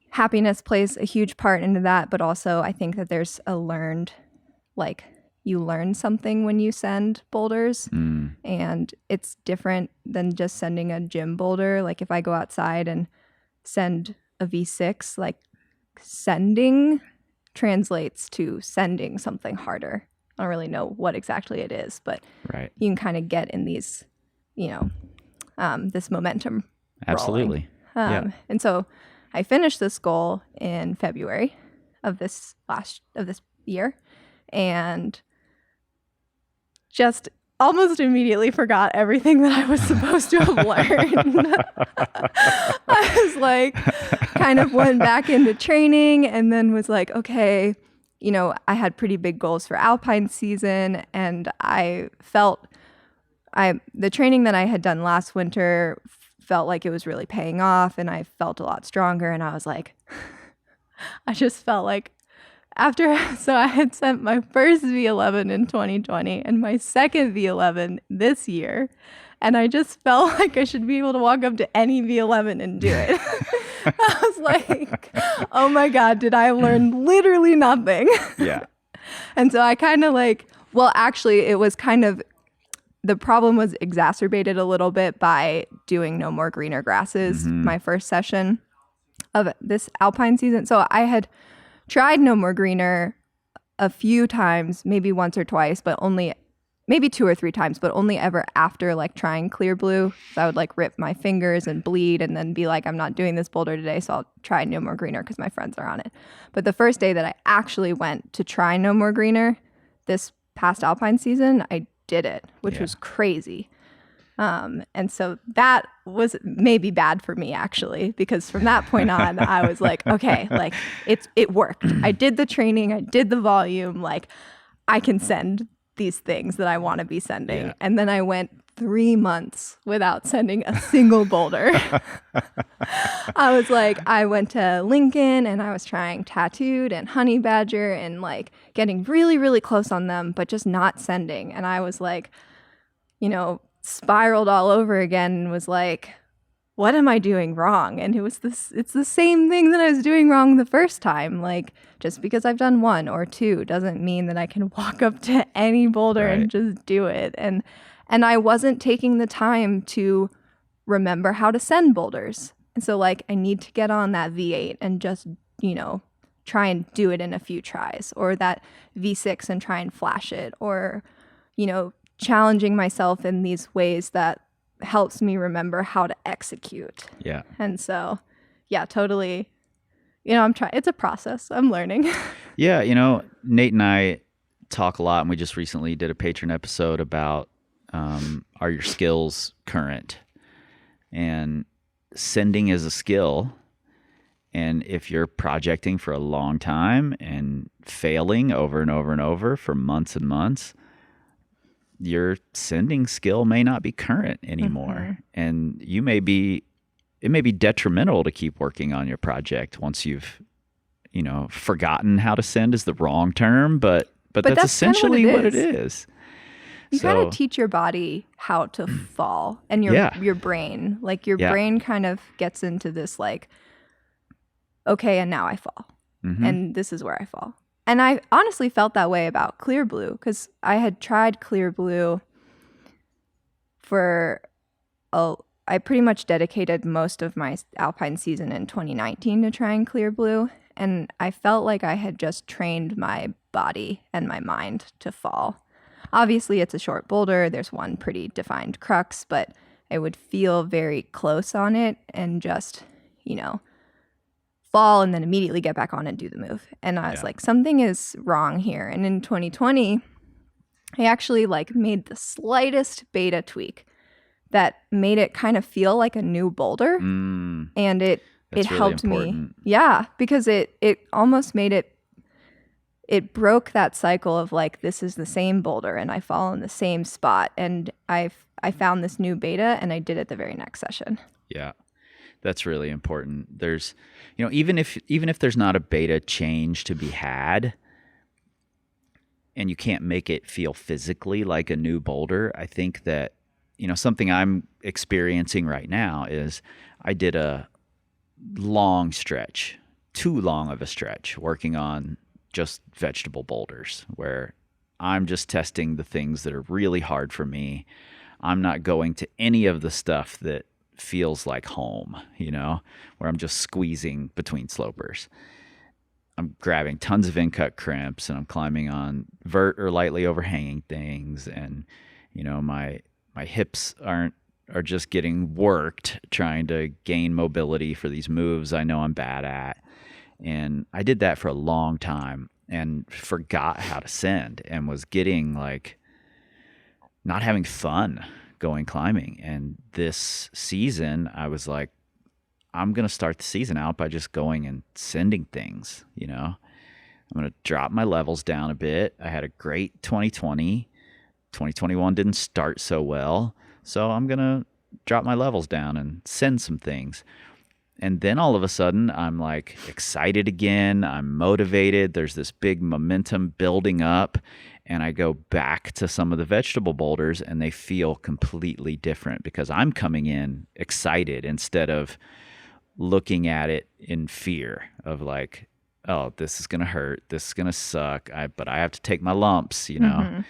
happiness plays a huge part into that, but also I think that there's a learned, like you learn something when you send boulders, and it's different than just sending a gym boulder. Like if I go outside and send a V6, like sending translates to sending something harder. I don't really know what exactly it is, but you can kind of get in these, this momentum. Absolutely. And so I finished this goal in February of this year, and just almost immediately forgot everything that I was supposed to have learned. I was like, kind of went back into training, and then was like, okay, I had pretty big goals for Alpine season, and I felt the training that I had done last winter felt like it was really paying off, and I felt a lot stronger. And I was like, I just felt like so I had sent my first V11 in 2020 and my second V11 this year. And I just felt like I should be able to walk up to any V11 and do it. I was like, oh my God, did I learn literally nothing? Yeah. And so I kind of like, well, actually, it was kind of, the problem was exacerbated a little bit by doing No More Greener Grasses, my first session of this alpine season. So I had tried No More Greener a few times, maybe once or twice, but only maybe 2 or 3 times, but only ever after like trying Clear Blue. So I would like rip my fingers and bleed and then be like, I'm not doing this boulder today, so I'll try No More Greener because my friends are on it. But the first day that I actually went to try No More Greener this past alpine season, I did it, which was crazy. And so that was maybe bad for me actually, because from that point on, I was like, okay, like it worked. I did the training, I did the volume, like I can send these things that I want to be sending. Yeah. And then I went 3 months without sending a single boulder. I was like, I went to Lincoln and I was trying Tattooed and Honey Badger and like getting really, really close on them, but just not sending. And I was like, you know, spiraled all over again and was like, what am I doing wrong? And it's the same thing that I was doing wrong the first time. Like, just because I've done 1 or 2 doesn't mean that I can walk up to any boulder and just do it. And I wasn't taking the time to remember how to send boulders. And so like, I need to get on that V8 and just, you know, try and do it in a few tries, or that V6 and try and flash it, or, you know, challenging myself in these ways that helps me remember how to execute. Yeah. And so, yeah, totally. You know, I'm trying. It's a process. I'm learning. Yeah. You know, Nate and I talk a lot, and we just recently did a Patreon episode about are your skills current? And sending is a skill. And if you're projecting for a long time and failing over and over and over for months and months, your sending skill may not be current anymore. And it may be detrimental to keep working on your project once you've, you know, forgotten how to send is the wrong term, but that's essentially what it is. You kind of teach your body how to fall, and your brain, like your brain kind of gets into this like, okay, and now I fall. And this is where I fall. And I honestly felt that way about Clear Blue, because I had tried Clear Blue I pretty much dedicated most of my alpine season in 2019 to trying Clear Blue. And I felt like I had just trained my body and my mind to fall. Obviously, it's a short boulder. There's one pretty defined crux, but I would feel very close on it and just, you know, fall and then immediately get back on and do the move. And I was like, something is wrong here. And in 2020, I actually like made the slightest beta tweak that made it kind of feel like a new boulder. And it helped me. Yeah, because it almost made it broke that cycle of like, this is the same boulder and I fall in the same spot. And I found this new beta and I did it the very next session. Yeah. That's really important. There's, you know, even if there's not a beta change to be had and you can't make it feel physically like a new boulder, I think that, you know, something I'm experiencing right now is I did a long stretch, too long of a stretch, working on just vegetable boulders where I'm just testing the things that are really hard for me. I'm not going to any of the stuff that feels like home, you know, where I'm just squeezing between slopers. I'm grabbing tons of in-cut crimps and I'm climbing on vert or lightly overhanging things. And, you know, my hips are just getting worked trying to gain mobility for these moves I know I'm bad at. And I did that for a long time and forgot how to send and was getting like not having fun going climbing. And this season I was like, I'm going to start the season out by just going and sending things, you know. I'm going to drop my levels down a bit. I had a great 2020. 2021 didn't start so well. So I'm going to drop my levels down and send some things. And then all of a sudden I'm like excited again. I'm motivated. There's this big momentum building up. And I go back to some of the vegetable boulders and they feel completely different because I'm coming in excited instead of looking at it in fear of like, oh, this is going to hurt. This is going to suck. But I have to take my lumps, you know?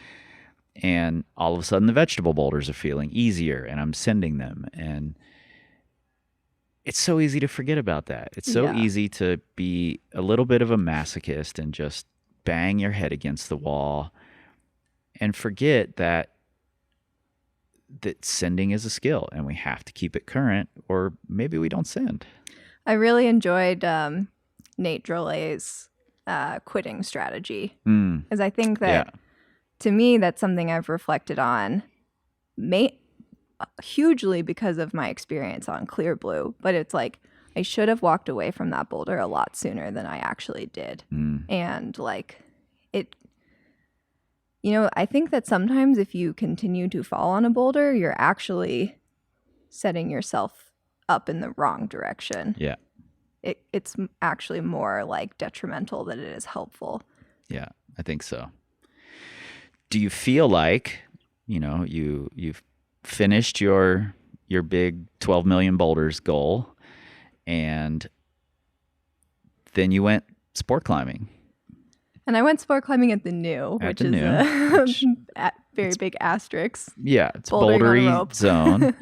And all of a sudden the vegetable boulders are feeling easier and I'm sending them. And it's so easy to forget about that. It's so easy to be a little bit of a masochist and just bang your head against the wall and forget that sending is a skill and we have to keep it current, or maybe we don't send. I really enjoyed Nate Drolet's quitting strategy, because I think that to me that's something I've reflected on hugely because of my experience on Clear Blue. But it's like I should have walked away from that boulder a lot sooner than I actually did. And like it, you know, I think that sometimes if you continue to fall on a boulder, you're actually setting yourself up in the wrong direction. Yeah. It's actually more like detrimental than it is helpful. Yeah, I think so. Do you feel like, you know, you've finished your big 12 million boulders goal and then you went sport climbing? And I went sport climbing at the New, which is a very big asterisk. Yeah, it's Bouldering on a bouldery rope. zone.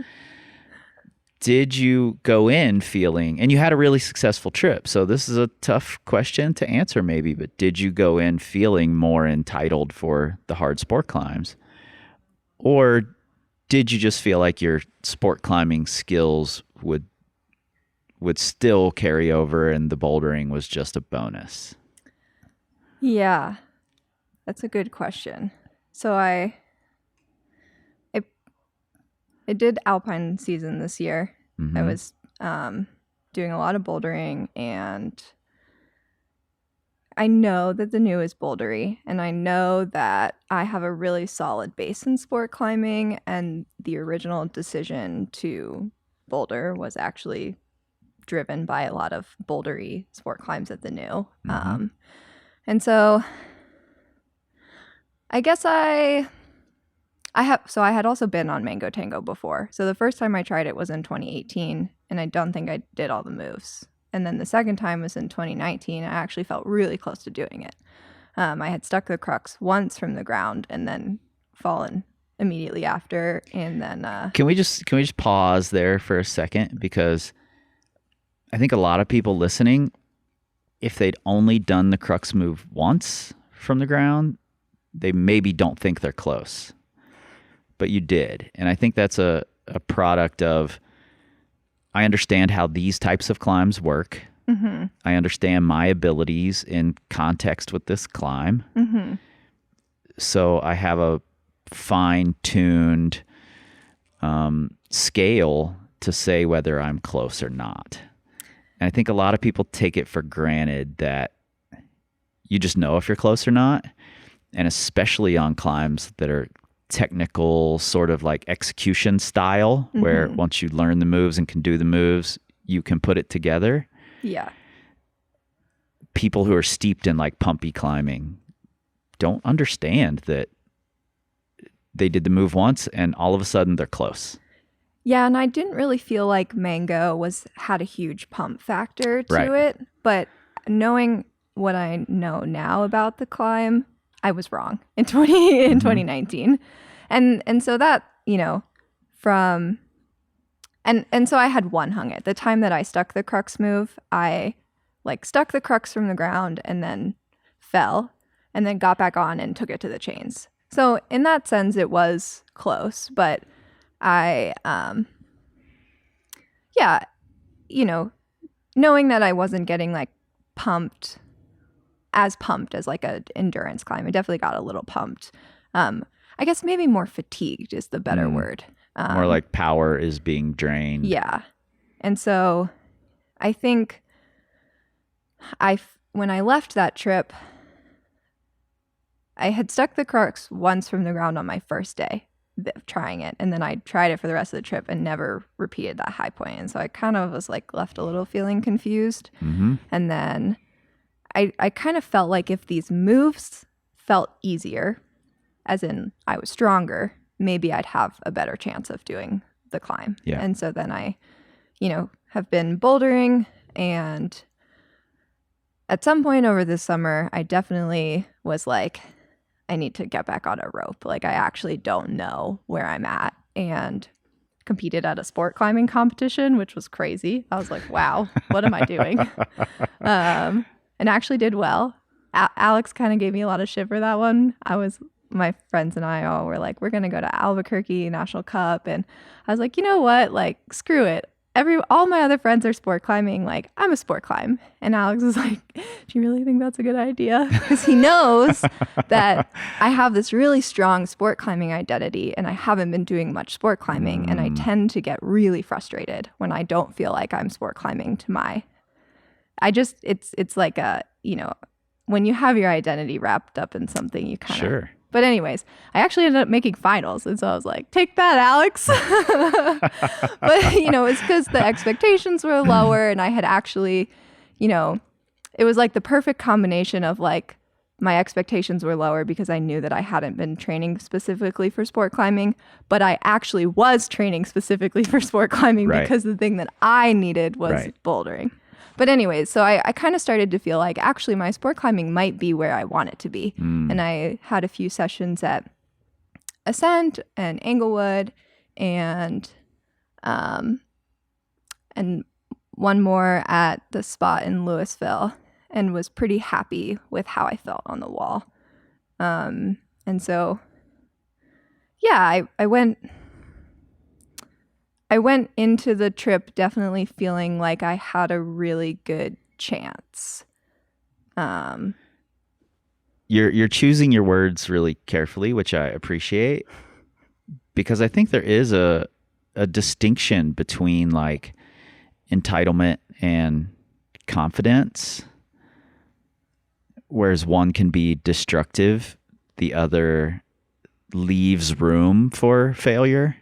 Did you go in feeling, and you had a really successful trip, so this is a tough question to answer maybe, but did you go in feeling more entitled for the hard sport climbs? Or did you just feel like your sport climbing skills would still carry over and the bouldering was just a bonus? Yeah, that's a good question. So I did alpine season this year. I was doing a lot of bouldering, and I know that the New is bouldery, and I know that I have a really solid base in sport climbing, and the original decision to boulder was actually driven by a lot of bouldery sport climbs at the New. And so I guess I had also been on Mango Tango before. So the first time I tried it was in 2018, and I don't think I did all the moves. And then the second time was in 2019. I actually felt really close to doing it. I had stuck the crux once from the ground and then fallen immediately after. And then Can we just pause there for a second? Because I think a lot of people listening, if they'd only done the crux move once from the ground, they maybe don't think they're close. But you did. And I think that's a product of, I understand how these types of climbs work. I understand my abilities in context with this climb. So I have a fine-tuned scale to say whether I'm close or not. And I think a lot of people take it for granted that you just know if you're close or not. And especially on climbs that are technical, sort of like execution style, where once you learn the moves and can do the moves, you can put it together. yeah. People who are steeped in like pumpy climbing don't understand that they did the move once and all of a sudden they're close. Yeah, and I didn't really feel like Mango had a huge pump factor to Right. it, but knowing what I know now about the climb, I was wrong in 2019. And so that, you know, from and so I had one hung it. The time that I stuck the crux move, I like stuck the crux from the ground and then fell and then got back on and took it to the chains. So in that sense it was close, but I yeah, you know, knowing that I wasn't getting like pumped as like an endurance climb, I definitely got a little pumped. I guess maybe more fatigued is the better word. More like power is being drained. Yeah. And so I think when I left that trip, I had stuck the crux once from the ground on my first day of trying it. And then I tried it for the rest of the trip and never repeated that high point. And so I kind of was like left a little feeling confused. And then I kind of felt like if these moves felt easier, as in I was stronger, maybe I'd have a better chance of doing the climb. Yeah. And so then I, you know, have been bouldering, and at some point over this summer, I definitely was like, I need to get back on a rope. Like, I actually don't know where I'm at, and competed at a sport climbing competition, which was crazy. I was like, wow, what am I doing? And actually did well. Alex kind of gave me a lot of shit for that one. My friends and I all were like, we're going to go to Albuquerque National Cup. And I was like, you know what? Like, screw it. All my other friends are sport climbing. Like, I'm a sport climb. And Alex is like, do you really think that's a good idea? Because he knows that I have this really strong sport climbing identity, and I haven't been doing much sport climbing. And I tend to get really frustrated when I don't feel like I'm sport climbing it's like when you have your identity wrapped up in something, you kind of. Sure. But anyways, I actually ended up making finals. And so I was like, take that, Alex. But, it's because the expectations were lower, and I had actually, it was like the perfect combination of like my expectations were lower because I knew that I hadn't been training specifically for sport climbing, but I actually was training specifically for sport climbing because the thing that I needed was bouldering. But anyways, so I kind of started to feel like actually my sport climbing might be where I want it to be. And I had a few sessions at Ascent and Englewood and one more at the spot in Louisville, and was pretty happy with how I felt on the wall. And so, yeah, I went into the trip definitely feeling like I had a really good chance. You're choosing your words really carefully, which I appreciate, because I think there is a distinction between like entitlement and confidence, whereas one can be destructive, the other leaves room for failure.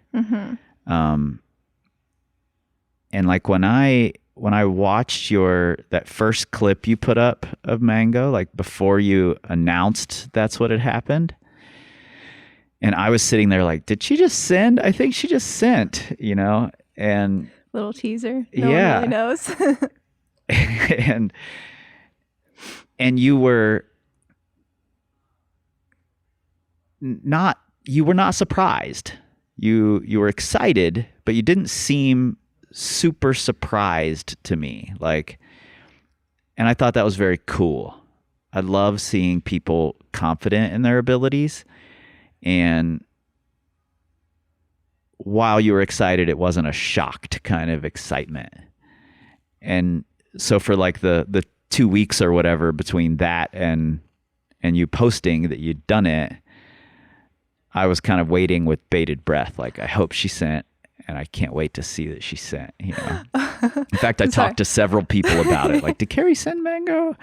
And like when I watched that first clip you put up of Mango, like before you announced that's what had happened, and I was sitting there like, did she just send? I think she just sent, and little teaser. No one really knows. and you were not surprised. You were excited, but you didn't seem super surprised to me. And I thought that was very cool. I love seeing people confident in their abilities. And while you were excited, it wasn't a shocked kind of excitement. And so for like the 2 weeks or whatever between that and you posting that you'd done it, I was kind of waiting with bated breath. Like, I hope she sent, and I can't wait to see that she sent, In fact, I talked to several people about it. Like, did Kerry send Mango?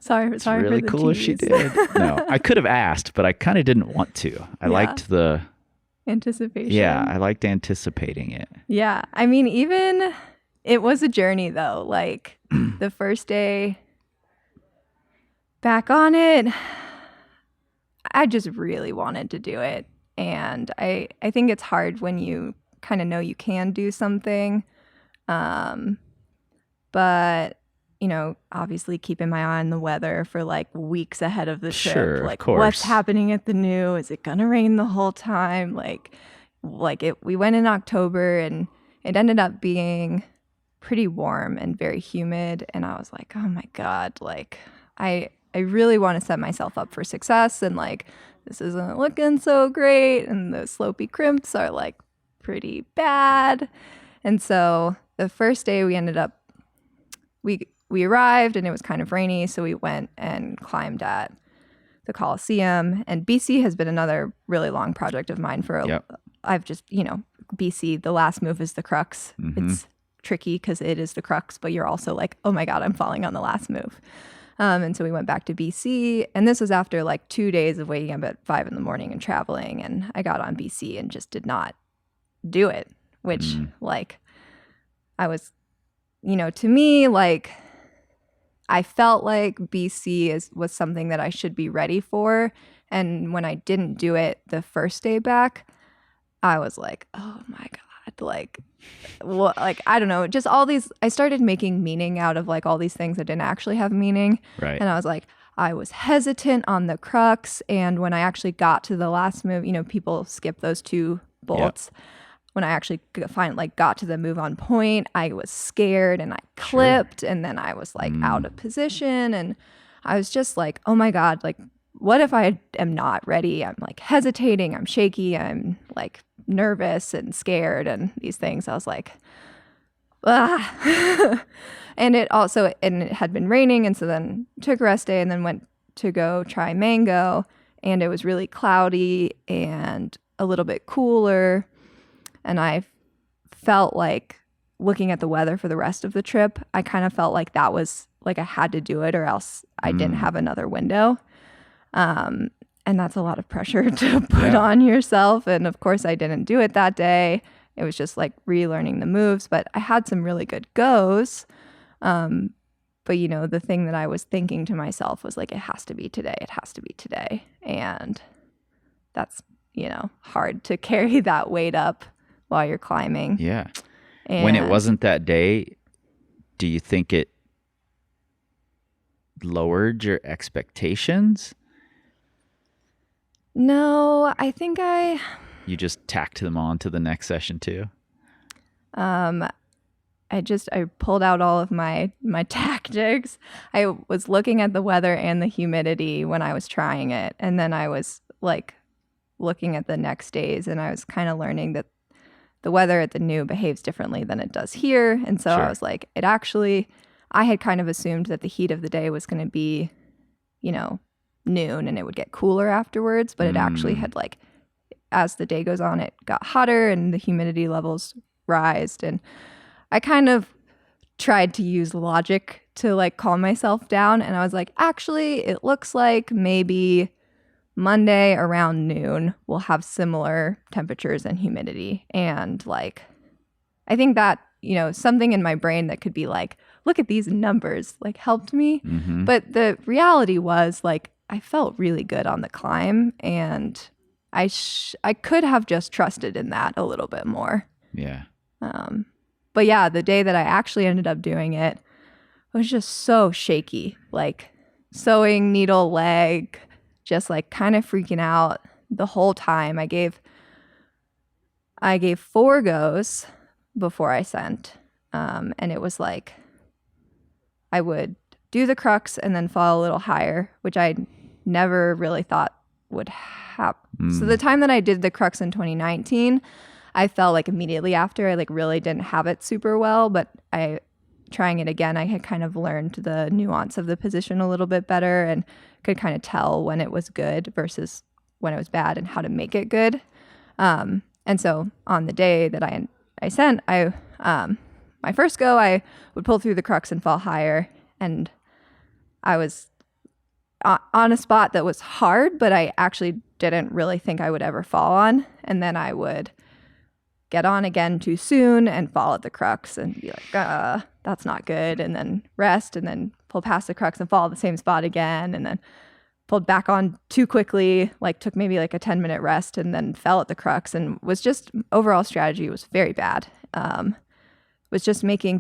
Sorry it's really for the cool tease. If she did. No, I could have asked, but I kind of didn't want to. I liked the anticipation. Yeah, I liked anticipating it. Yeah. I mean, even it was a journey though. Like the first day back on it, I just really wanted to do it. And I think it's hard when you kind of know you can do something. But, obviously keeping my eye on the weather for like weeks ahead of the trip. Sure, like of course. What's happening at the New? Is it going to rain the whole time? We went in October, and it ended up being pretty warm and very humid. And I was like, oh my God, I really want to set myself up for success, and this isn't looking so great, and the slopey crimps are pretty bad. And so the first day we arrived, and it was kind of rainy, so we went and climbed at the Coliseum. And BC has been another really long project of mine I've just, BC, the last move is the crux. Mm-hmm. It's tricky because it is the crux, but you're also like, oh my God, I'm falling on the last move. And so we went back to BC, and this was after 2 days of waking up at 5 a.m. and traveling. And I got on BC and just did not do it, which I was, to me, I felt like BC was something that I should be ready for. And when I didn't do it the first day back, I was like, oh my God, like, what, like, I don't know, just all these, I started making meaning out of like all these things that didn't actually have meaning. Right. And I was like, I was hesitant on the crux. And when I actually got to the last move, you know, people skip those 2 bolts. Yep. When I actually got to the move on point, I was scared and I clipped, and then I was like out of position, and I was just like, oh my God, like, what if I am not ready? I'm like hesitating, I'm shaky, I'm like nervous and scared and these things. I was like, ah. And it had been raining, and so then took a rest day and then went to go try Mango, and it was really cloudy and a little bit cooler. And I felt like, looking at the weather for the rest of the trip, I kind of felt like that was like I had to do it or else I didn't have another window. And that's a lot of pressure to put on yourself. And of course, I didn't do it that day. It was just like relearning the moves, but I had some really good goes. But, you know, the thing that I was thinking to myself was like, it has to be today. It has to be today. And that's, you know, hard to carry that weight up while you're climbing. Yeah. And when it wasn't that day, do you think it lowered your expectations? No, I think You just tacked them on to the next session too? I pulled out all of my tactics. I was looking at the weather and the humidity when I was trying it. And then I was like looking at the next days, and I was kind of learning that the weather at the new behaves differently than it does here. And so I was like, I had kind of assumed that the heat of the day was going to be, you know, noon and it would get cooler afterwards. But it actually had, like, as the day goes on, it got hotter and the humidity levels rised. And I kind of tried to use logic to like calm myself down. And I was like, actually, it looks like maybe Monday around noon we'll have similar temperatures and humidity. And like, I think that, you know, something in my brain that could be like, look at these numbers, like, helped me. But the reality was, like, I felt really good on the climb, and I could have just trusted in that a little bit more. Yeah. But yeah, the day that I actually ended up doing it, I was just so shaky, like sewing needle leg, just like kind of freaking out the whole time. I gave 4 goes before I sent. And it was like, I would do the crux and then fall a little higher, which I never really thought would happen. So the time that I did the crux in 2019, I felt like immediately after I like really didn't have it super well, but trying it again, I had kind of learned the nuance of the position a little bit better and could kind of tell when it was good versus when it was bad and how to make it good. And so on the day that I sent, my first go, I would pull through the crux and fall higher. And I was on a spot that was hard, but I actually didn't really think I would ever fall on. And then I would get on again too soon and fall at the crux and be like, that's not good. And then rest and then pull past the crux and fall at the same spot again. And then pulled back on too quickly, like took maybe like a 10-minute rest and then fell at the crux, and was just, overall strategy was very bad. Was just making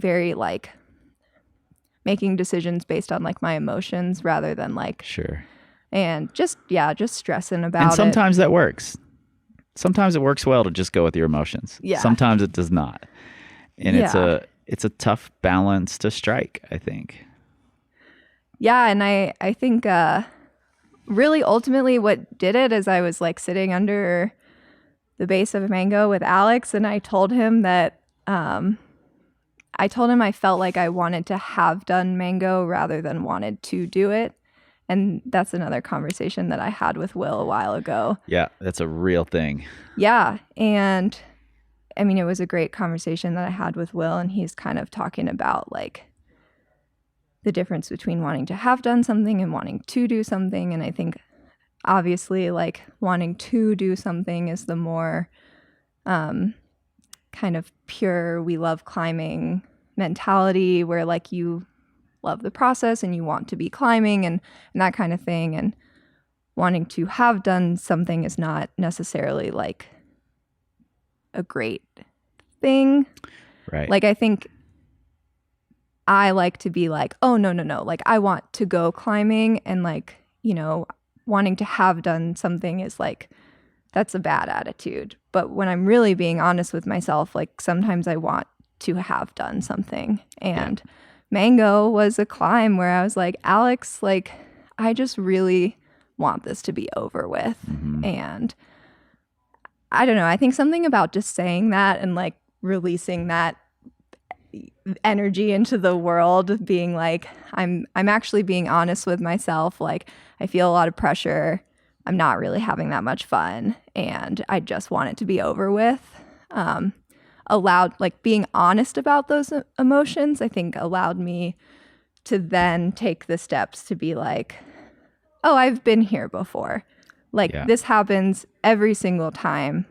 decisions based on like my emotions rather than like, Sure. And just stressing about it. And sometimes that works. Sometimes it works well to just go with your emotions. Yeah. Sometimes it does not. And it's a tough balance to strike, I think. Yeah, and I think really ultimately what did it is I was like sitting under the base of Mango with Alex, and I told him that I felt like I wanted to have done Mango rather than wanted to do it. And that's another conversation that I had with Will a while ago. Yeah, that's a real thing. Yeah. And I mean, it was a great conversation that I had with Will, and he's kind of talking about like the difference between wanting to have done something and wanting to do something. And I think obviously like wanting to do something is the more kind of pure, we love climbing mentality, where like you love the process and you want to be climbing and that kind of thing. And wanting to have done something is not necessarily like a great thing. Right. Like, I think I like to be like, oh, no. Like, I want to go climbing, and like, wanting to have done something is like, that's a bad attitude. But when I'm really being honest with myself, like sometimes I want to have done something. And Mango was a climb where I was like, Alex, like, I just really want this to be over with. And I don't know. I think something about just saying that and like releasing that energy into the world, being like, I'm actually being honest with myself. Like, I feel a lot of pressure. I'm not really having that much fun, and I just want it to be over with. Allowed, like, being honest about those emotions, I think allowed me to then take the steps to be like, oh, I've been here before. Like, this happens every single time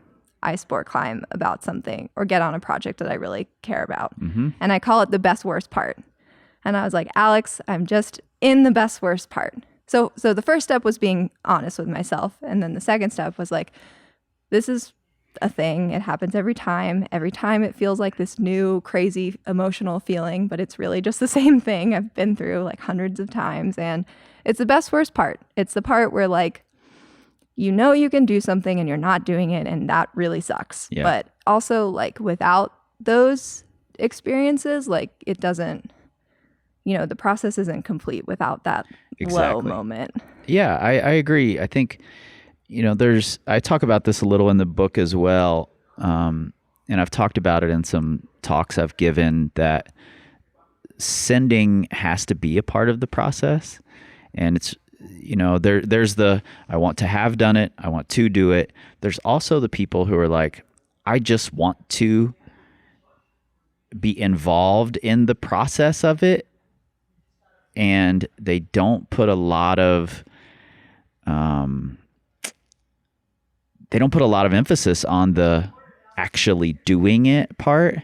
I sport climb about something or get on a project that I really care about. And I call it the best worst part. And I was like, Alex, I'm just in the best worst part. So the first step was being honest with myself. And then the second step was like, this is a thing. It happens every time. Every time it feels like this new crazy emotional feeling, but it's really just the same thing I've been through like hundreds of times. And it's the best worst part. It's the part where like, you can do something and you're not doing it, and that really sucks. But also, like, without those experiences, like, it doesn't, the process isn't complete without that low moment. Yeah, I agree. I think, I talk about this a little in the book as well. And I've talked about it in some talks I've given, that sending has to be a part of the process. And it's, there's the, I want to have done it, I want to do it. There's also the people who are like, I just want to be involved in the process of it, and they don't put a lot of emphasis on the actually doing it part.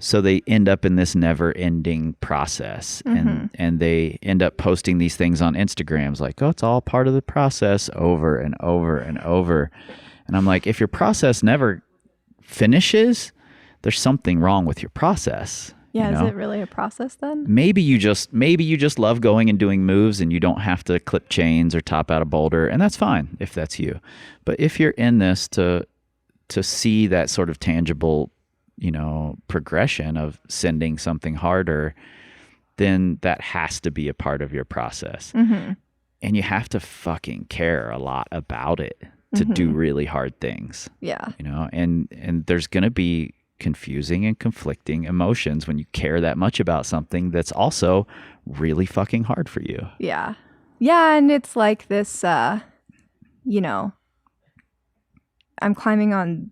So they end up in this never-ending process, and they end up posting these things on Instagrams like, oh, it's all part of the process, over and over and over. And I'm like, if your process never finishes, there's something wrong with your process. Yeah, is it really a process then? Maybe you just love going and doing moves, and you don't have to clip chains or top out a boulder, and that's fine if that's you. But if you're in this to see that sort of tangible progression of sending something harder, then that has to be a part of your process. And you have to fucking care a lot about it to do really hard things. Yeah. And there's going to be confusing and conflicting emotions when you care that much about something that's also really fucking hard for you. Yeah. Yeah, and it's like this, I'm climbing on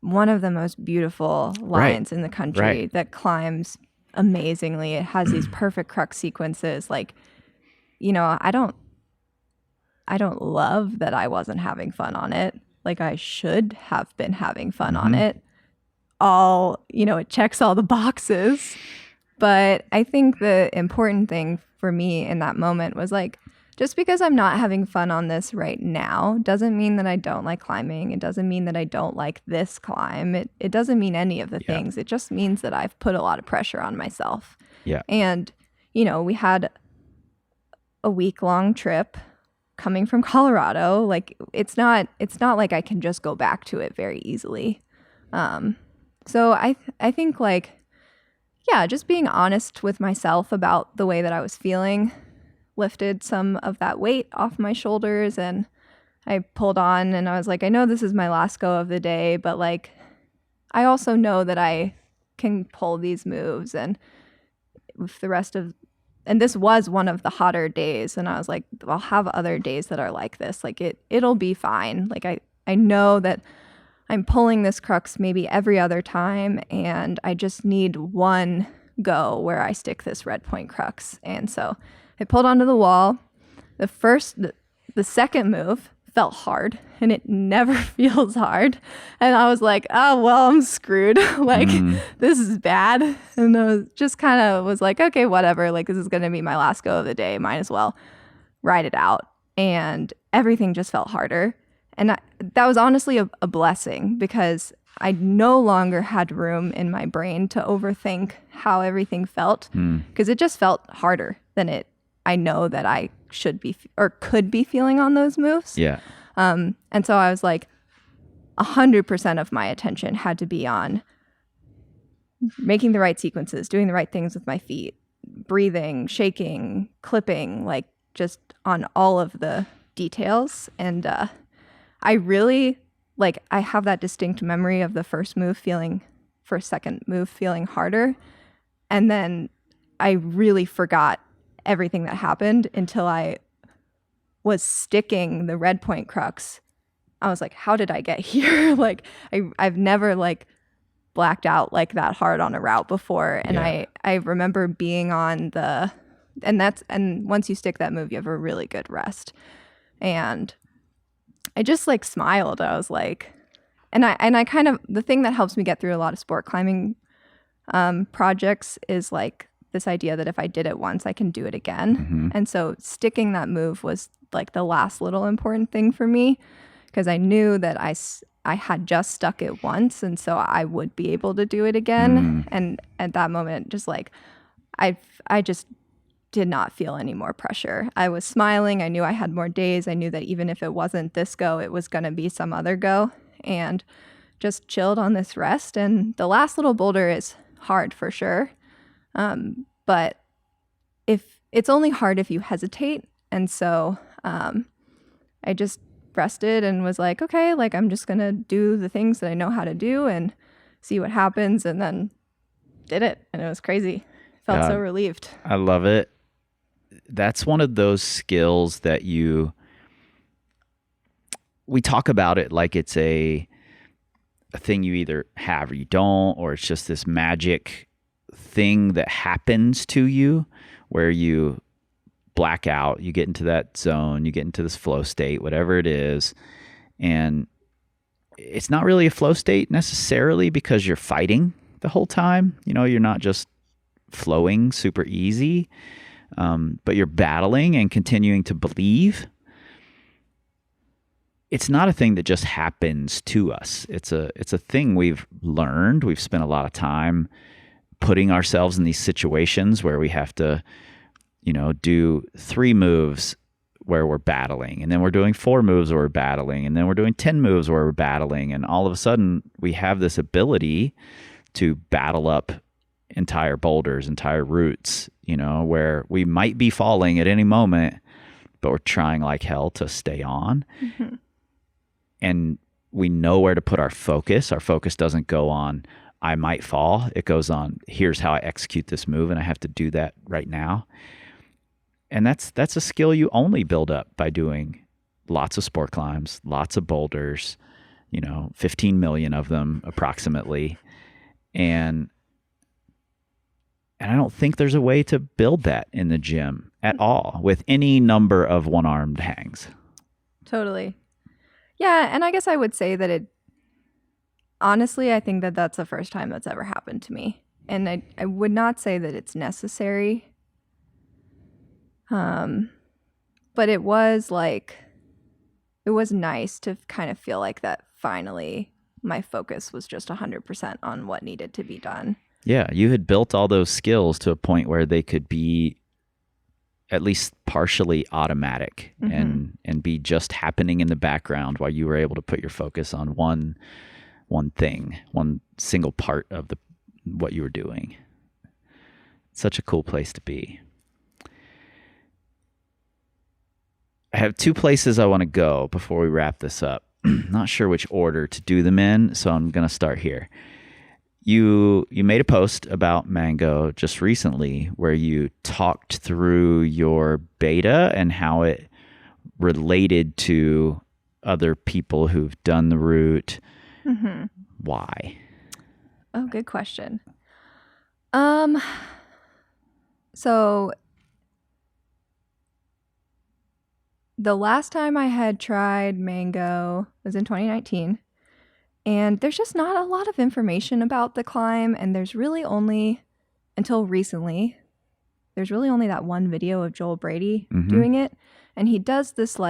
one of the most beautiful lines in the country that climbs amazingly. It has these perfect crux sequences. Like, I don't love that I wasn't having fun on it. Like, I should have been having fun on it. It checks all the boxes. But I think the important thing for me in that moment was like, just because I'm not having fun on this right now doesn't mean that I don't like climbing. It doesn't mean that I don't like this climb. It doesn't mean any of the things. It just means that I've put a lot of pressure on myself. Yeah. And, we had a week-long trip coming from Colorado. Like, it's not like I can just go back to it very easily. So I think like, yeah, just being honest with myself about the way that I was feeling lifted some of that weight off my shoulders, and I pulled on, and I was like, I know this is my last go of the day, but like, I also know that I can pull these moves, and with the rest of, and this was one of the hotter days, and I was like, I'll have other days that are like this. Like, it'll be fine. Like, I know that I'm pulling this crux maybe every other time, and I just need one go where I stick this red point crux. And so I pulled onto the wall. The second move felt hard, and it never feels hard. And I was like, oh, well, I'm screwed. Like, this is bad. And I was just kind of was like, okay, whatever. Like, this is going to be my last go of the day. Might as well ride it out. And everything just felt harder. And that was honestly a blessing, because I no longer had room in my brain to overthink how everything felt, because it just felt harder than I know that I should be or could be feeling on those moves. Yeah. And so I was like, 100% of my attention had to be on making the right sequences, doing the right things with my feet, breathing, shaking, clipping, like just on all of the details. And I really, like, I have that distinct memory of the first second move feeling harder. And then I really forgot everything that happened until I was sticking the red point crux. I was like, how did I get here? Like, I've never like blacked out like that hard on a route before. And I remember being on and once you stick that move, you have a really good rest. And I just like smiled. I was like, and I kind of, the thing that helps me get through a lot of sport climbing projects is like this idea that if I did it once, I can do it again. Mm-hmm. And so sticking that move was like the last little important thing for me, because I knew that I had just stuck it once, and so I would be able to do it again. And at that moment, just like I just did not feel any more pressure. I was smiling. I knew I had more days. I knew that even if it wasn't this go, it was going to be some other go, and just chilled on this rest. And the last little boulder is hard for sure. But if it's only hard if you hesitate. And so I just rested and was like, okay, like I'm just going to do the things that I know how to do and see what happens. And then did it. And it was crazy. Felt so relieved. I love it. That's one of those skills that we talk about it like it's a thing you either have or you don't, or it's just this magic thing that happens to you where you black out, you get into that zone, you get into this flow state, whatever it is. And it's not really a flow state necessarily because you're fighting the whole time. You know, you're not just flowing super easy, but you're battling and continuing to believe. It's not a thing that just happens to us. It's a thing we've learned. We've spent a lot of time putting ourselves in these situations where we have to, you know, do 3 moves where we're battling, and then we're doing 4 moves where we're battling, and then we're doing 10 moves where we're battling. And all of a sudden we have this ability to battle up entire boulders, entire routes, you know, where we might be falling at any moment, but we're trying like hell to stay on. Mm-hmm. And we know where to put our focus. Our focus doesn't go on, I might fall. It goes on, here's how I execute this move, and I have to do that right now. And that's a skill you only build up by doing lots of sport climbs, lots of boulders, 15 million of them approximately. And I don't think there's a way to build that in the gym at all with any number of one-armed hangs. Totally. Yeah, and I guess I would say that honestly, I think that that's the first time that's ever happened to me. And I would not say that it's necessary. But it was nice to kind of feel like that finally my focus was just 100% on what needed to be done. Yeah, you had built all those skills to a point where they could be at least partially automatic, mm-hmm. and be just happening in the background while you were able to put your focus on one thing, one single part of what you were doing. Such a cool place to be. I have 2 places I want to go before we wrap this up. Not sure which order to do them in, so I'm going to start here. You made a post about Mango just recently where you talked through your beta and how it related to other people who've done the route. Mm-hmm. Why? Oh, good question. So the last time I had tried Mango was in 2019. And there's just not a lot of information about the climb. And there's really only, until recently, there's really only that one video of Joel Brady mm-hmm. doing it. And he does this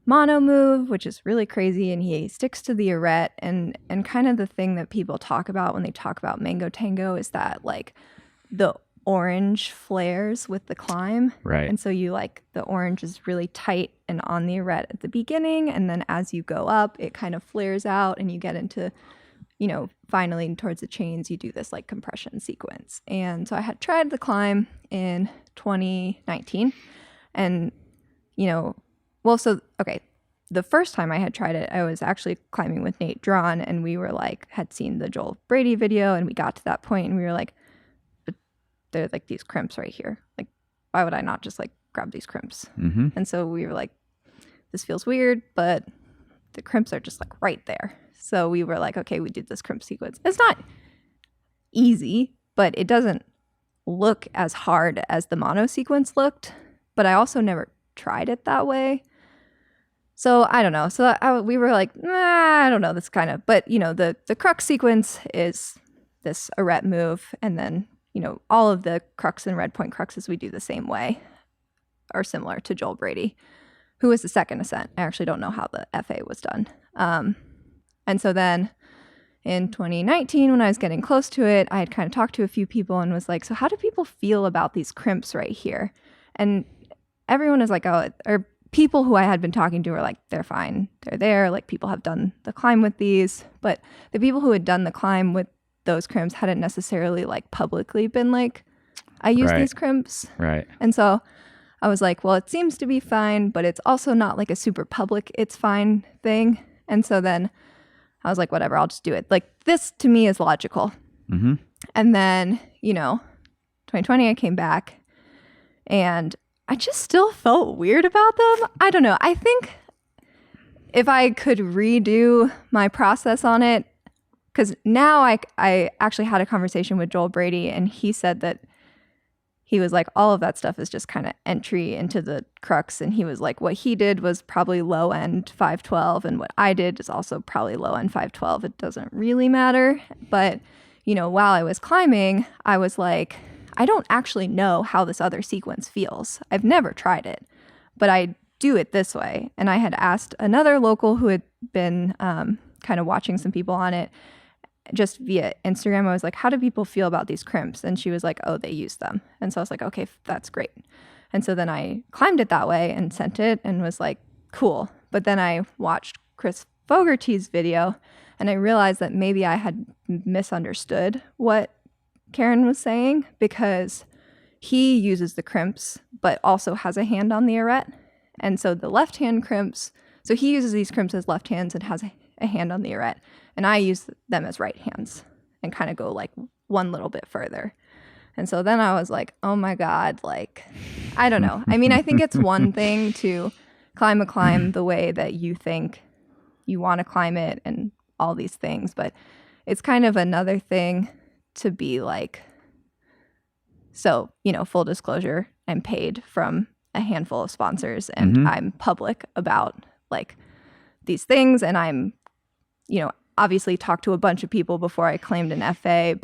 mono move, which is really crazy, and he sticks to the arete. And kind of the thing that people talk about when they talk about Mango Tango is that like the orange flares with the climb. Right. And so you like the orange is really tight and on the arete at the beginning, and then as you go up, it kind of flares out and you get into, you know, finally towards the chains, you do this like compression sequence. And so I had tried the climb in 2019 and, you know, well, so, okay, the first time I had tried it, I was actually climbing with Nate Drawn, and we were like, had seen the Joel Brady video, and we got to that point and we were like, but there are like these crimps right here. Like, why would I not just like grab these crimps? Mm-hmm. And so we were like, this feels weird, but the crimps are just like right there. So we were like, okay, we did this crimp sequence. It's not easy, but it doesn't look as hard as the mono sequence looked. But I also never tried it that way. So I don't know. So we were like, I don't know, this kind of, but you know, the crux sequence is this arete move. And then, you know, all of the crux and red point cruxes we do the same way, are similar to Joel Brady, who was the second ascent. I actually don't know how the FA was done. And so then in 2019, when I was getting close to it, I had kind of talked to a few people and was like, so how do people feel about these crimps right here? And everyone was like, oh, or people who I had been talking to were like, they're fine. They're there. Like, people have done the climb with these. But the people who had done the climb with those crimps hadn't necessarily like publicly been like, I use these crimps. Right. And so I was like, well, it seems to be fine, but it's also not like a super public it's fine thing. And so then I was like, whatever, I'll just do it. Like, this to me is logical. Mm-hmm. And then, you know, 2020, I came back and I just still felt weird about them. I don't know. I think if I could redo my process on it, because now I actually had a conversation with Joel Brady, and he said that he was like, all of that stuff is just kind of entry into the crux. And he was like, what he did was probably low end 512, and what I did is also probably low end 512. It doesn't really matter. But, you know, while I was climbing, I was like, I don't actually know how this other sequence feels. I've never tried it, but I do it this way. And I had asked another local who had been kind of watching some people on it just via Instagram. I was like, how do people feel about these crimps? And she was like, oh, they use them. And so I was like, okay, that's great. And so then I climbed it that way and sent it and was like, cool. But then I watched Chris Fogarty's video and I realized that maybe I had misunderstood what Karen was saying, because he uses the crimps but also has a hand on the arete. And so the left hand crimps, so he uses these crimps as left hands and has a hand on the arete, and I use them as right hands and kind of go like one little bit further. And so then I was like, oh my God, like, I don't know. I mean, I think it's one thing to climb a climb the way that you think you want to climb it and all these things, but it's kind of another thing to be like, so, you know, full disclosure, I'm paid from a handful of sponsors and I'm public about like these things. And I'm, you know, obviously talked to a bunch of people before I claimed an FA,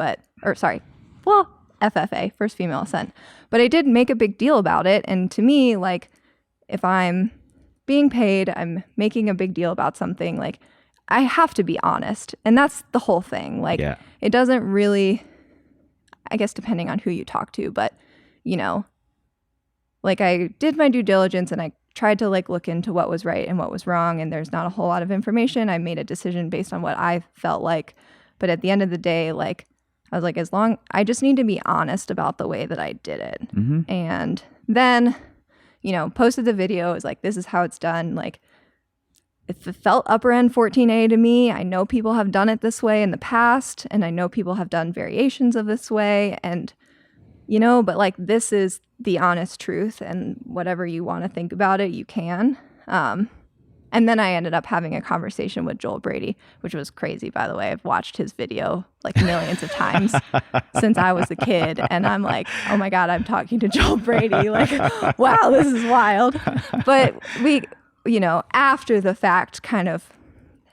FFA, first female ascent. But I did make a big deal about it. And to me, like, if I'm being paid, I'm making a big deal about something, like, I have to be honest. And that's the whole thing. Like, It doesn't really, I guess, depending on who you talk to, but, you know, like, I did my due diligence and I tried to like look into what was right and what was wrong. And there's not a whole lot of information. I made a decision based on what I felt like. But at the end of the day, like, I was like, I just need to be honest about the way that I did it. And then, you know, posted the video. It was like, this is how it's done. Like, if it felt upper end 14A to me, I know people have done it this way in the past, and I know people have done variations of this way, and, you know, but like, this is the honest truth, and whatever you want to think about it, you can. And then I ended up having a conversation with Joel Brady, which was crazy, by the way. I've watched his video like millions of times since I was a kid. And I'm like, oh my God, I'm talking to Joel Brady. Like, wow, this is wild. But we, you know, after the fact, kind of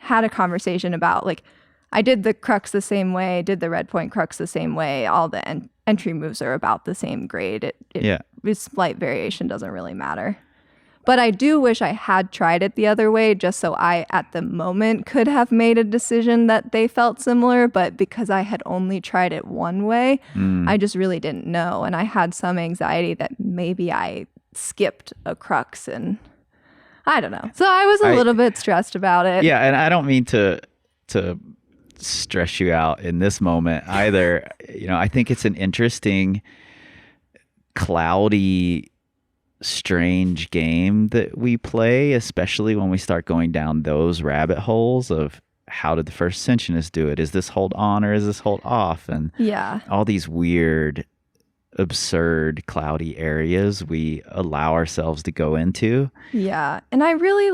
had a conversation about, like, I did the crux the same way, did the red point crux the same way. All the entry moves are about the same grade. It slight variation doesn't really matter. But I do wish I had tried it the other way, just so I, at the moment, could have made a decision that they felt similar. But because I had only tried it one way, I just really didn't know. And I had some anxiety that maybe I skipped a crux, and I don't know. So I was a little bit stressed about it. Yeah, and I don't mean to stress you out in this moment either. I think it's an interesting, cloudy, strange game that we play, especially when we start going down those rabbit holes of how did the first ascensionist do it? Is this hold on or is this hold off? And all these weird, absurd, cloudy areas we allow ourselves to go into. Yeah. And I really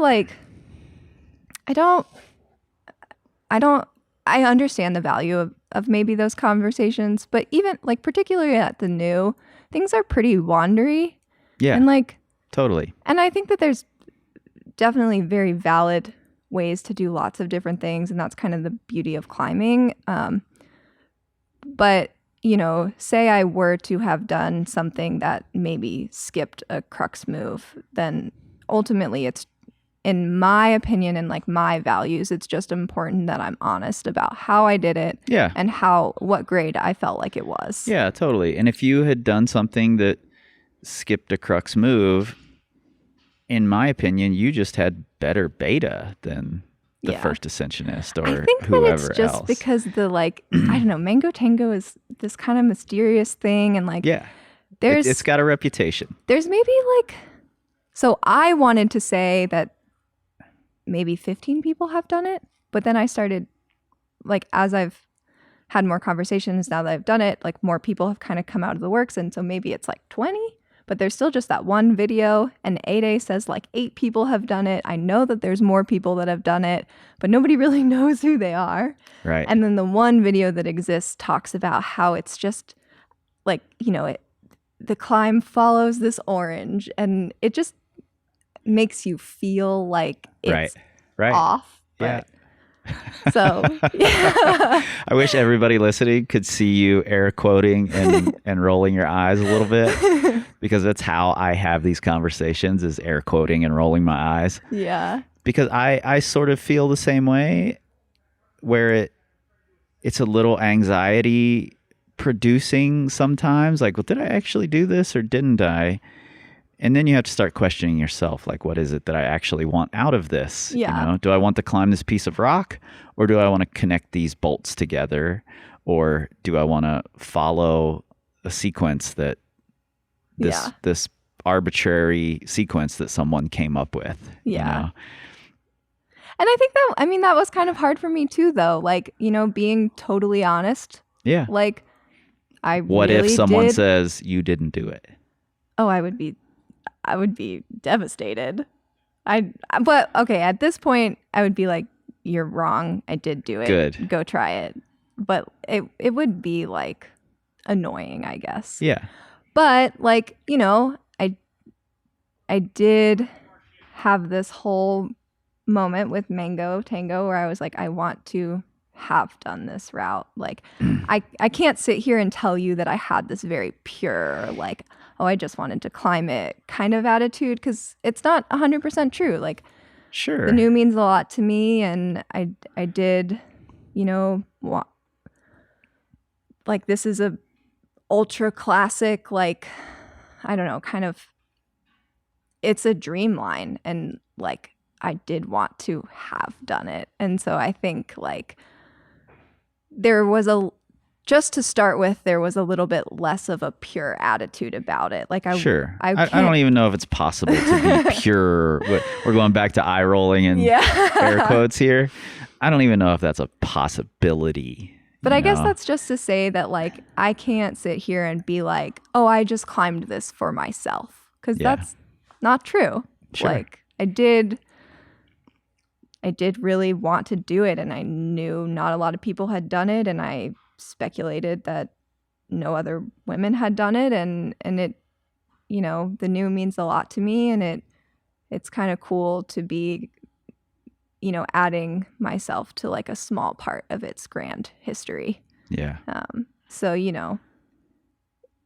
I understand the value of maybe those conversations, but even particularly at the new, things are pretty wandery. Yeah. And totally. And I think that there's definitely very valid ways to do lots of different things, and that's kind of the beauty of climbing. But, say I were to have done something that maybe skipped a crux move, then ultimately it's, in my opinion and my values, it's just important that I'm honest about how I did it and what grade I felt like it was. Yeah, totally. And if you had done something that skipped a crux move, in my opinion, you just had better beta than the first ascensionist or I think whoever that it's just else. because the I don't know, Mango Tango is this kind of mysterious thing, and it's got a reputation. There's maybe so I wanted to say that maybe 15 people have done it, but then I started as I've had more conversations now that I've done it, more people have kind of come out of the works, and so maybe it's 20. But there's still just that one video, and 8A says 8 people have done it. I know that there's more people that have done it, but nobody really knows who they are. Right. And then the one video that exists talks about how it's just the climb follows this orange, and it just makes you feel like it's off. Yeah. So I wish everybody listening could see you air quoting and rolling your eyes a little bit, because that's how I have these conversations, is air quoting and rolling my eyes. Yeah. Because I sort of feel the same way, where it's a little anxiety producing sometimes, well, did I actually do this or didn't I? And then you have to start questioning yourself, what is it that I actually want out of this? Yeah. Do I want to climb this piece of rock, or do I want to connect these bolts together, or do I want to follow a sequence that this arbitrary sequence that someone came up with? Yeah. And I think that was kind of hard for me too, though. Being totally honest. Yeah. What really if someone says you didn't do it? Oh, I would be devastated. But okay, at this point, I would be you're wrong. I did do it. Good. Go try it. But it would be annoying, I guess. Yeah. But I did have this whole moment with Mango Tango where I was I want to have done this route. I can't sit here and tell you that I had this very pure oh, I just wanted to climb it kind of attitude, because it's not 100% true. Sure, the new means a lot to me, and I did, this is a ultra classic, I don't know, kind of, it's a dream line, and I did want to have done it. And so I think there was just to start with, there was a little bit less of a pure attitude about it. I don't even know if it's possible to be pure. We're going back to eye rolling and air quotes here. I don't even know if that's a possibility. But I guess that's just to say that I can't sit here and be oh, I just climbed this for myself, because that's not true. Sure. I did really want to do it, and I knew not a lot of people had done it, and I speculated that no other women had done it, and it, the new means a lot to me, and it's kind of cool to be, adding myself to a small part of its grand history. Yeah. So,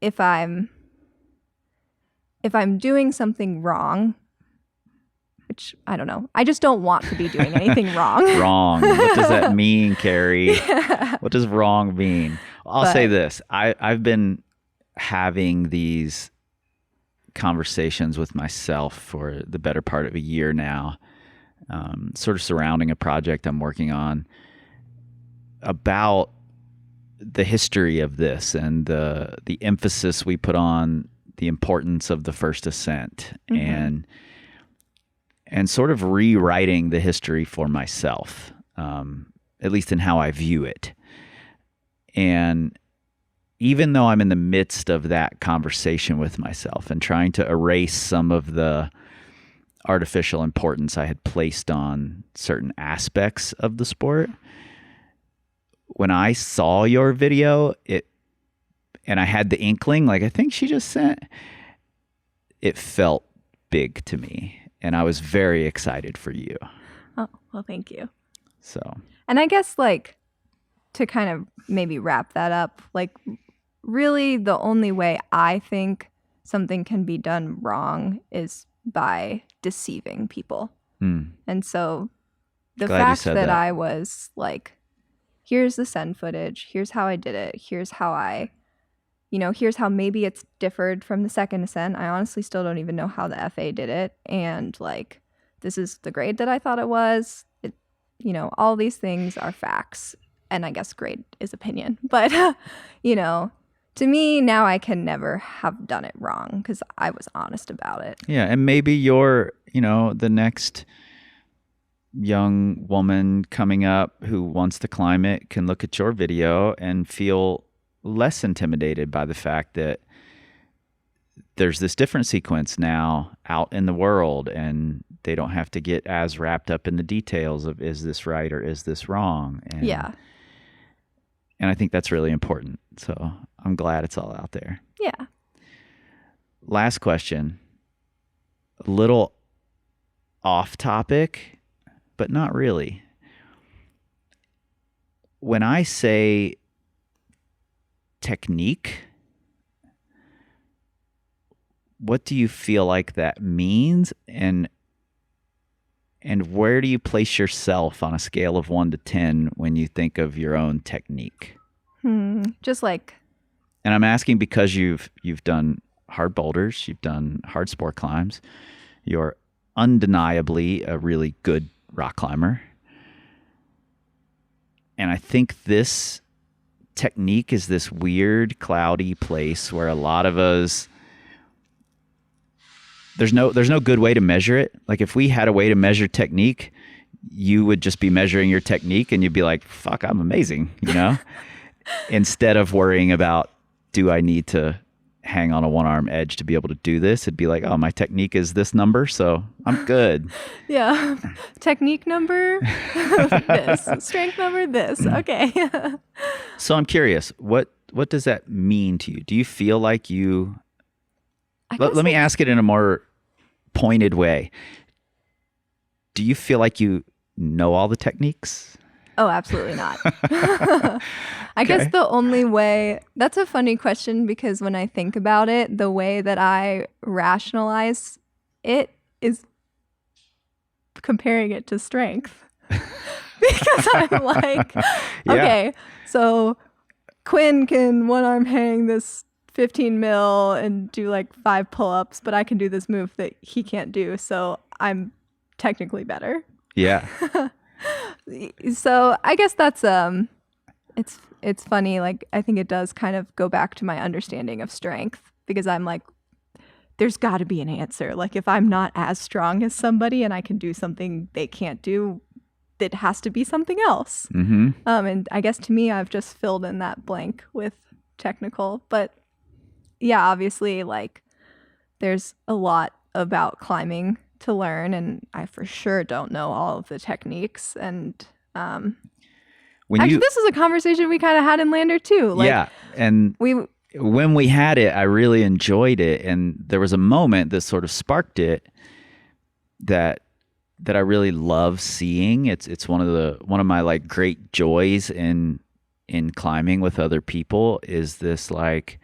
if I'm doing something wrong, which I don't know. I just don't want to be doing anything wrong. Wrong. What does that mean, Kerry? What does wrong mean? I'll say this. I've been having these conversations with myself for the better part of a year now, sort of surrounding a project I'm working on about the history of this and the emphasis we put on the importance of the first ascent, and sort of rewriting the history for myself, at least in how I view it. And even though I'm in the midst of that conversation with myself and trying to erase some of the artificial importance I had placed on certain aspects of the sport, when I saw your video, and I had the inkling, like I think she just sent, it felt big to me. And I was very excited for you. Oh, well, thank you. So, and I guess like to kind of maybe wrap that up, like really the only way I think something can be done wrong is by deceiving people. And so the fact that I was like, here's the send footage, here's how I did it, here's how here's how maybe it's differed from the second ascent. I honestly still don't even know how the FA did it. And like, this is the grade that I thought it was. All these things are facts. And I guess grade is opinion. But, to me, now I can never have done it wrong because I was honest about it. Yeah. And maybe you're, the next young woman coming up who wants to climb it can look at your video and feel less intimidated by the fact that there's this different sequence now out in the world, and they don't have to get as wrapped up in the details of is this right or is this wrong. And, and I think that's really important. So I'm glad it's all out there. Yeah. Last question. A little off topic, but not really. When I say technique, what do you feel like that means, and where do you place yourself on a scale of 1 to 10 when you think of your own technique? Just like, and I'm asking because you've done hard boulders, you've done hard sport climbs, you're undeniably a really good rock climber, and I think this technique is this weird, cloudy place where a lot of us, there's no good way to measure it. Like if we had a way to measure technique, you would just be measuring your technique and you'd be like, fuck, I'm amazing, instead of worrying about, do I need to hang on a one-arm edge to be able to do this? It'd be like, oh, my technique is this number, so I'm good. Yeah. Technique number, this. Strength number, this. Okay. So I'm curious, what does that mean to you? Do you feel like you... Let me ask it in a more pointed way. Do you feel like you know all the techniques? Oh, absolutely not. I guess the only way, that's a funny question because when I think about it, the way that I rationalize it is comparing it to strength. Because I'm like, okay, so Quinn can one arm hang this 15 mil and do like 5 pull-ups, but I can do this move that he can't do, so I'm technically better. Yeah. So I guess that's it's funny, like I think it does kind of go back to my understanding of strength because I'm like, there's got to be an answer. Like if I'm not as strong as somebody and I can do something they can't do, it has to be something else. And I guess to me, I've just filled in that blank with technical. But yeah, obviously, like there's a lot about climbing to learn, and I for sure don't know all of the techniques. And this is a conversation we kind of had in Lander too. Like, yeah, and when we had it, I really enjoyed it, and there was a moment that sort of sparked it that I really love seeing. It's one of my like great joys in climbing with other people is this like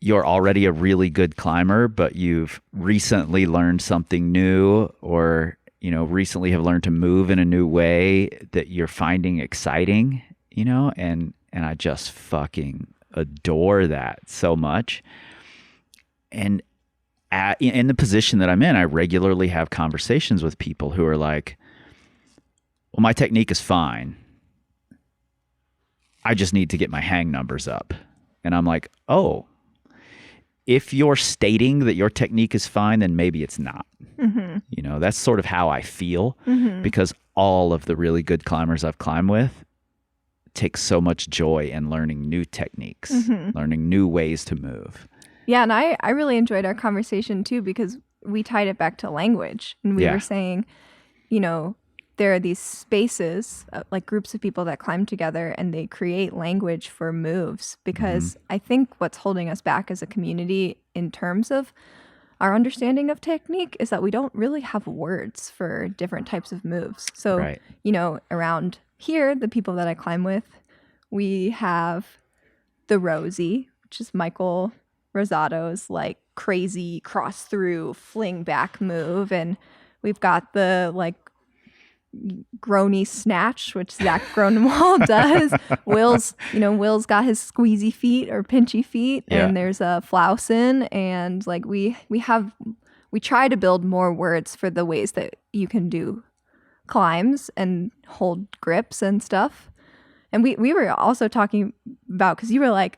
you're already a really good climber, but you've recently learned something new, or recently have learned to move in a new way that you're finding exciting, and I just fucking adore that so much. And in the position that I'm in, I regularly have conversations with people who are like, well, my technique is fine. I just need to get my hang numbers up. And I'm like, oh, if you're stating that your technique is fine, then maybe it's not. Mm-hmm. That's sort of how I feel, because all of the really good climbers I've climbed with take so much joy in learning new techniques, learning new ways to move. Yeah, and I really enjoyed our conversation too, because we tied it back to language. And we were saying, there are these spaces, like groups of people that climb together and they create language for moves, because I think what's holding us back as a community in terms of our understanding of technique is that we don't really have words for different types of moves. So, around here, the people that I climb with, we have the Rosie, which is Michael Rosado's like crazy cross through fling back move. And we've got the like groany snatch, which Zach Gronewald does. Will's got his squeezy feet or pinchy feet, and there's a Flausen, and like we try to build more words for the ways that you can do climbs and hold grips and stuff. And we were also talking about, because you were like,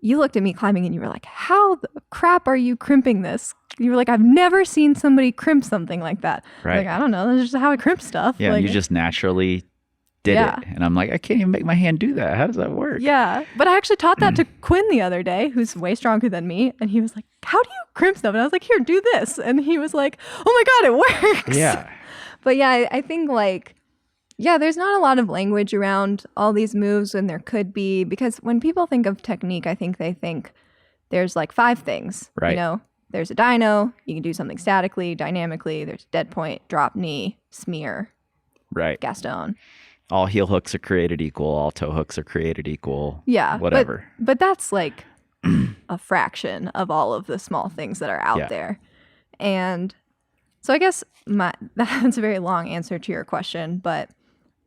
you looked at me climbing and you were like, how the crap are you crimping this? You were like, I've never seen somebody crimp something like that. Right. Like, I don't know. That's just how I crimp stuff. Yeah, like, you just naturally did it. And I'm like, I can't even make my hand do that. How does that work? Yeah. But I actually taught that to Quinn the other day, who's way stronger than me. And he was like, how do you crimp stuff? And I was like, here, do this. And he was like, oh my God, it works. Yeah. But yeah, I think like, there's not a lot of language around all these moves, and there could be, because when people think of technique, I think they think there's like 5 things. Right. There's a dyno, you can do something statically, dynamically, there's dead point, drop knee, smear, right, Gaston. All heel hooks are created equal, all toe hooks are created equal. Yeah. Whatever. But that's like a fraction of all of the small things that are out there. And so I guess that's a very long answer to your question, but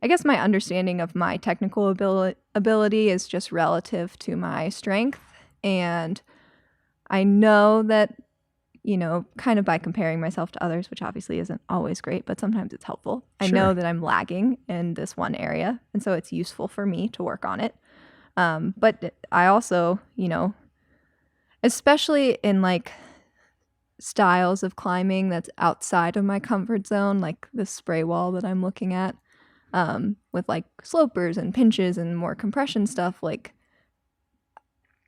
I guess my understanding of my technical ability is just relative to my strength. And I know that, kind of by comparing myself to others, which obviously isn't always great, but sometimes it's helpful. I know that I'm lagging in this one area. And so it's useful for me to work on it. But I also, especially in like styles of climbing that's outside of my comfort zone, like the spray wall that I'm looking at, with like slopers and pinches and more compression stuff, like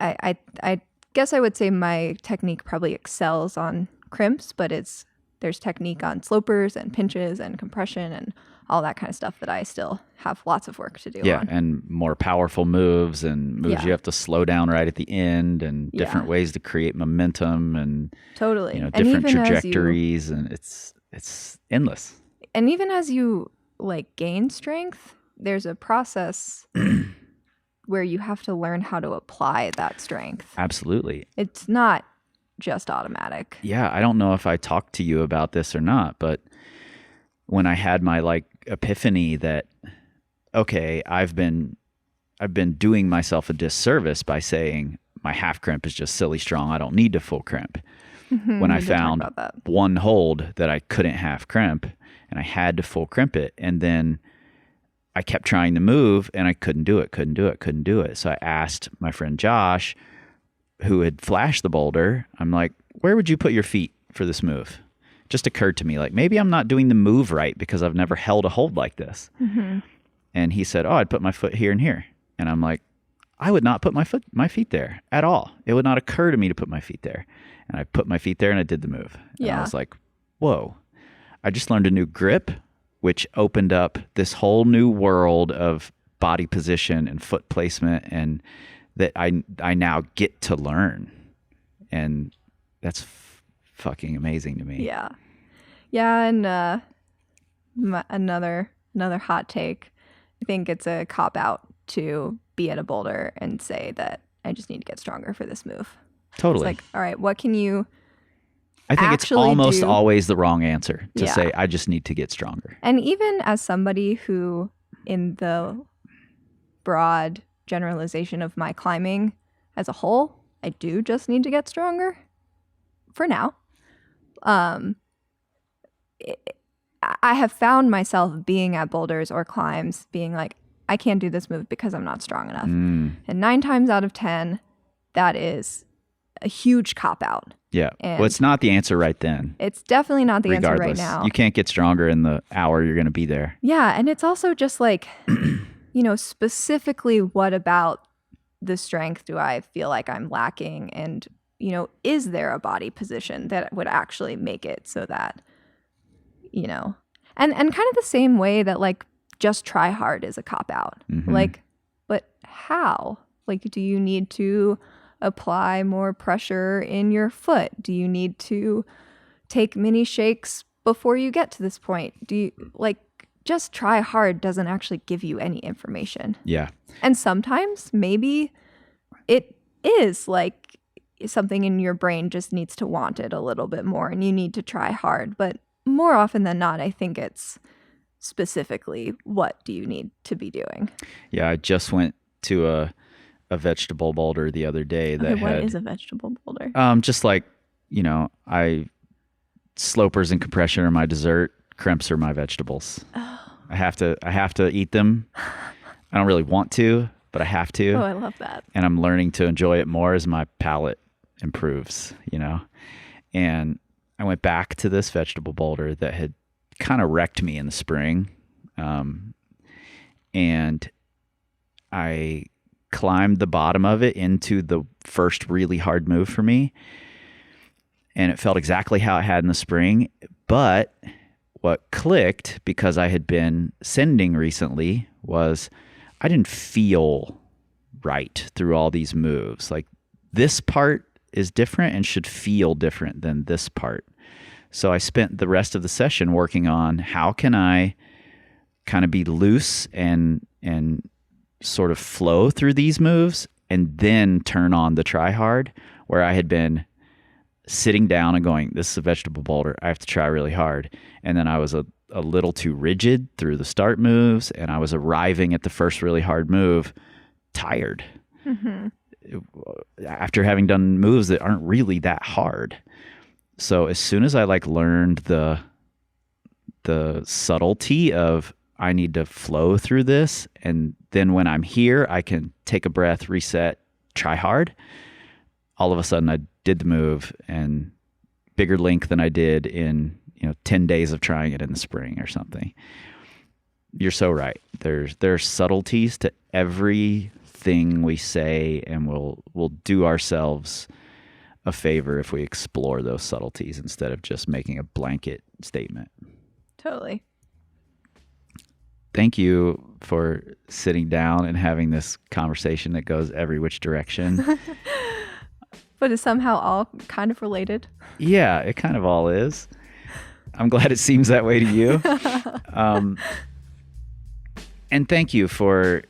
I guess I would say my technique probably excels on crimps, but there's technique on slopers and pinches and compression and all that kind of stuff that I still have lots of work to do on. And more powerful moves and moves you have to slow down right at the end, and different ways to create momentum, and totally, different trajectories, and it's endless. And even as you like gain strength, there's a process where you have to learn how to apply that strength. Absolutely. It's not just automatic. Yeah, I don't know if I talked to you about this or not, but when I had my like epiphany that, okay, I've been doing myself a disservice by saying my half crimp is just silly strong, I don't need to full crimp. When I found one hold that I couldn't half crimp and I had to full crimp it, and then I kept trying to move and I couldn't do it. So I asked my friend Josh, who had flashed the boulder, I'm like, where would you put your feet for this move? Just occurred to me, like, maybe I'm not doing the move right because I've never held a hold like this. Mm-hmm. And he said, I'd put my foot here and here. And I'm like, I would not put my feet there at all. It would not occur to me to put my feet there. And I put my feet there and I did the move. And I was like, whoa, I just learned a new grip, which opened up this whole new world of body position and foot placement, and that I now get to learn. And that's fucking amazing to me. Yeah. Yeah. And another hot take. I think it's a cop out to be at a boulder and say that I just need to get stronger for this move. Totally. It's like, all right, what can you I think it's actually almost do? always the wrong answer to Yeah. say, I just need to get stronger. And even as somebody who, in the broad generalization of my climbing as a whole, I do just need to get stronger for now. I have found myself being at boulders or climbs being like, I can't do this move because I'm not strong enough. And 9 times out of 10, that is a huge cop-out. Yeah. And well, it's not the answer right then. It's definitely not the answer Regardless, right now. you can't get stronger in the hour you're going to be there. Yeah, and it's also just like, specifically what about the strength do I feel like I'm lacking? And, is there a body position that would actually make it so that, and kind of the same way that like just try hard is a cop-out. Mm-hmm. Like, but how? Like, do you need to apply more pressure in your foot? Do you need to take mini shakes before you get to this point? Do you just try hard doesn't actually give you any information. Yeah. And sometimes maybe it is like something in your brain just needs to want it a little bit more and you need to try hard. But more often than not, I think it's specifically what do you need to be doing. Yeah, I just went to a vegetable boulder the other day that what had is a vegetable boulder? just like, I slopers and compression are my dessert, crimps are my vegetables. Oh. I have to eat them. I don't really want to, but I have to. Oh, I love that. And I'm learning to enjoy it more as my palate improves, And I went back to this vegetable boulder that had kind of wrecked me in the spring. And I climbed the bottom of it into the first really hard move for me. And it felt exactly how it had in the spring. But what clicked, because I had been sending recently, was I didn't feel right through all these moves. Like, this part is different and should feel different than this part. So I spent the rest of the session working on how can I kind of be loose and sort of flow through these moves and then turn on the try hard, where I had been sitting down and going, this is a vegetable boulder, I have to try really hard. And then I was a little too rigid through the start moves, and I was arriving at the first really hard move tired. Mm-hmm. After having done moves that aren't really that hard. So as soon as I learned the subtlety of I need to flow through this, and then when I'm here, I can take a breath, reset, try hard. All of a sudden, I did the move and bigger link than I did in 10 days of trying it in the spring or something. You're so right. There's subtleties to everything we say, and we'll do ourselves a favor if we explore those subtleties instead of just making a blanket statement. Totally. Thank you for sitting down and having this conversation that goes every which direction. But it's somehow all kind of related. Yeah, it kind of all is. I'm glad it seems that way to you. And thank you for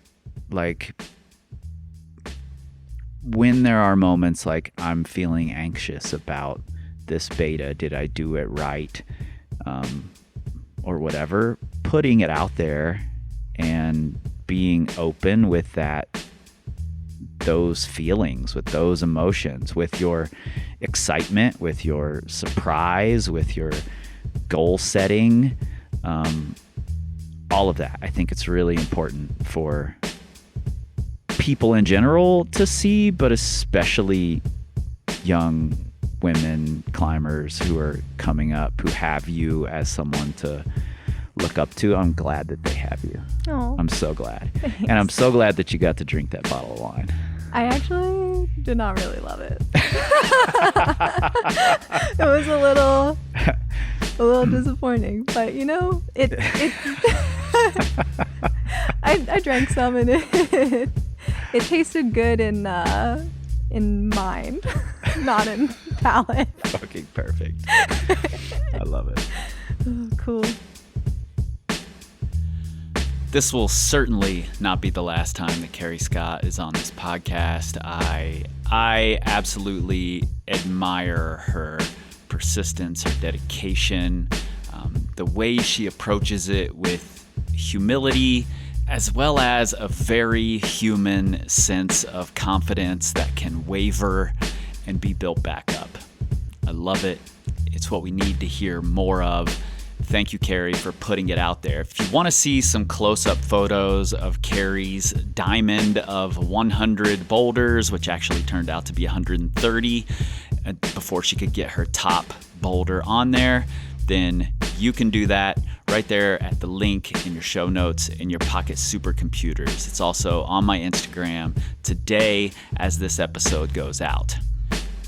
when there are moments like I'm feeling anxious about this beta, did I do it right? Or whatever, putting it out there and being open with those feelings, with those emotions, with your excitement, with your surprise, with your goal setting, all of that. I think it's really important for people in general to see, but especially young women climbers who are coming up, who have you as someone to look up to. I'm glad that they have you. Oh, I'm so glad. thanks. And I'm so glad that you got to drink that bottle of wine. I actually did not really love it. It was a little disappointing, but it I drank some and it tasted good in mind, not in palate. Fucking perfect. I love it. Oh, cool. This will certainly not be the last time that Kerry Scott is on this podcast. I I absolutely admire her persistence, her dedication, the way she approaches it with humility, as well as a very human sense of confidence that can waver and be built back up. I love it. It's what we need to hear more of. Thank you, Kerry, for putting it out there. If you want to see some close-up photos of Kerry's diamond of 100 boulders, which actually turned out to be 130 before she could get her top boulder on there, then you can do that right there at the link in your show notes in your pocket supercomputers. It's also on my Instagram today as this episode goes out.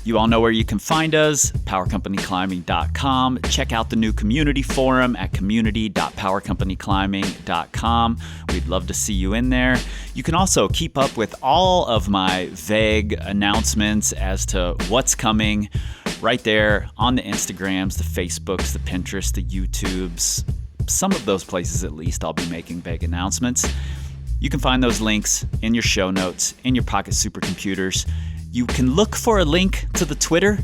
You all know where you can find us, powercompanyclimbing.com. Check out the new community forum at community.powercompanyclimbing.com. We'd love to see you in there. You can also keep up with all of my vague announcements as to what's coming right there on the Instagrams, the Facebooks, the Pinterest, the YouTubes. Some of those places, at least, I'll be making vague announcements. You can find those links in your show notes, in your pocket supercomputers. You can look for a link to the Twitter.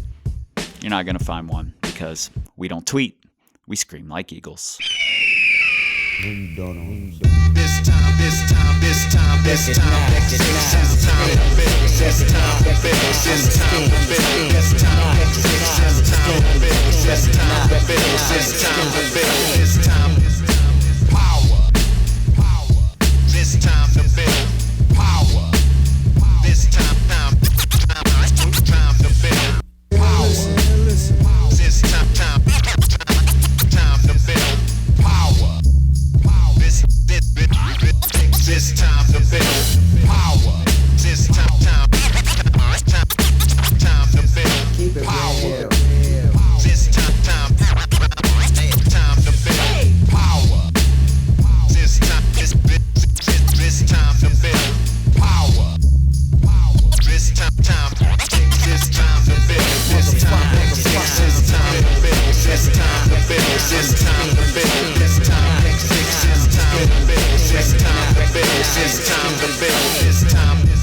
You're not going to find one because we don't tweet. We scream like eagles. Maybe don't know. This time, this time, this time, this time, this time, this time, this time, this time, this time, power, this time to build power, this time to build power, this time to build power. This time to build power. This time to build power. This time to build power. This time to build power. This time to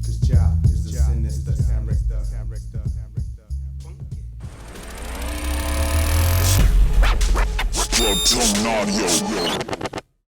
Cause Jah is the sinister character. Structure audio.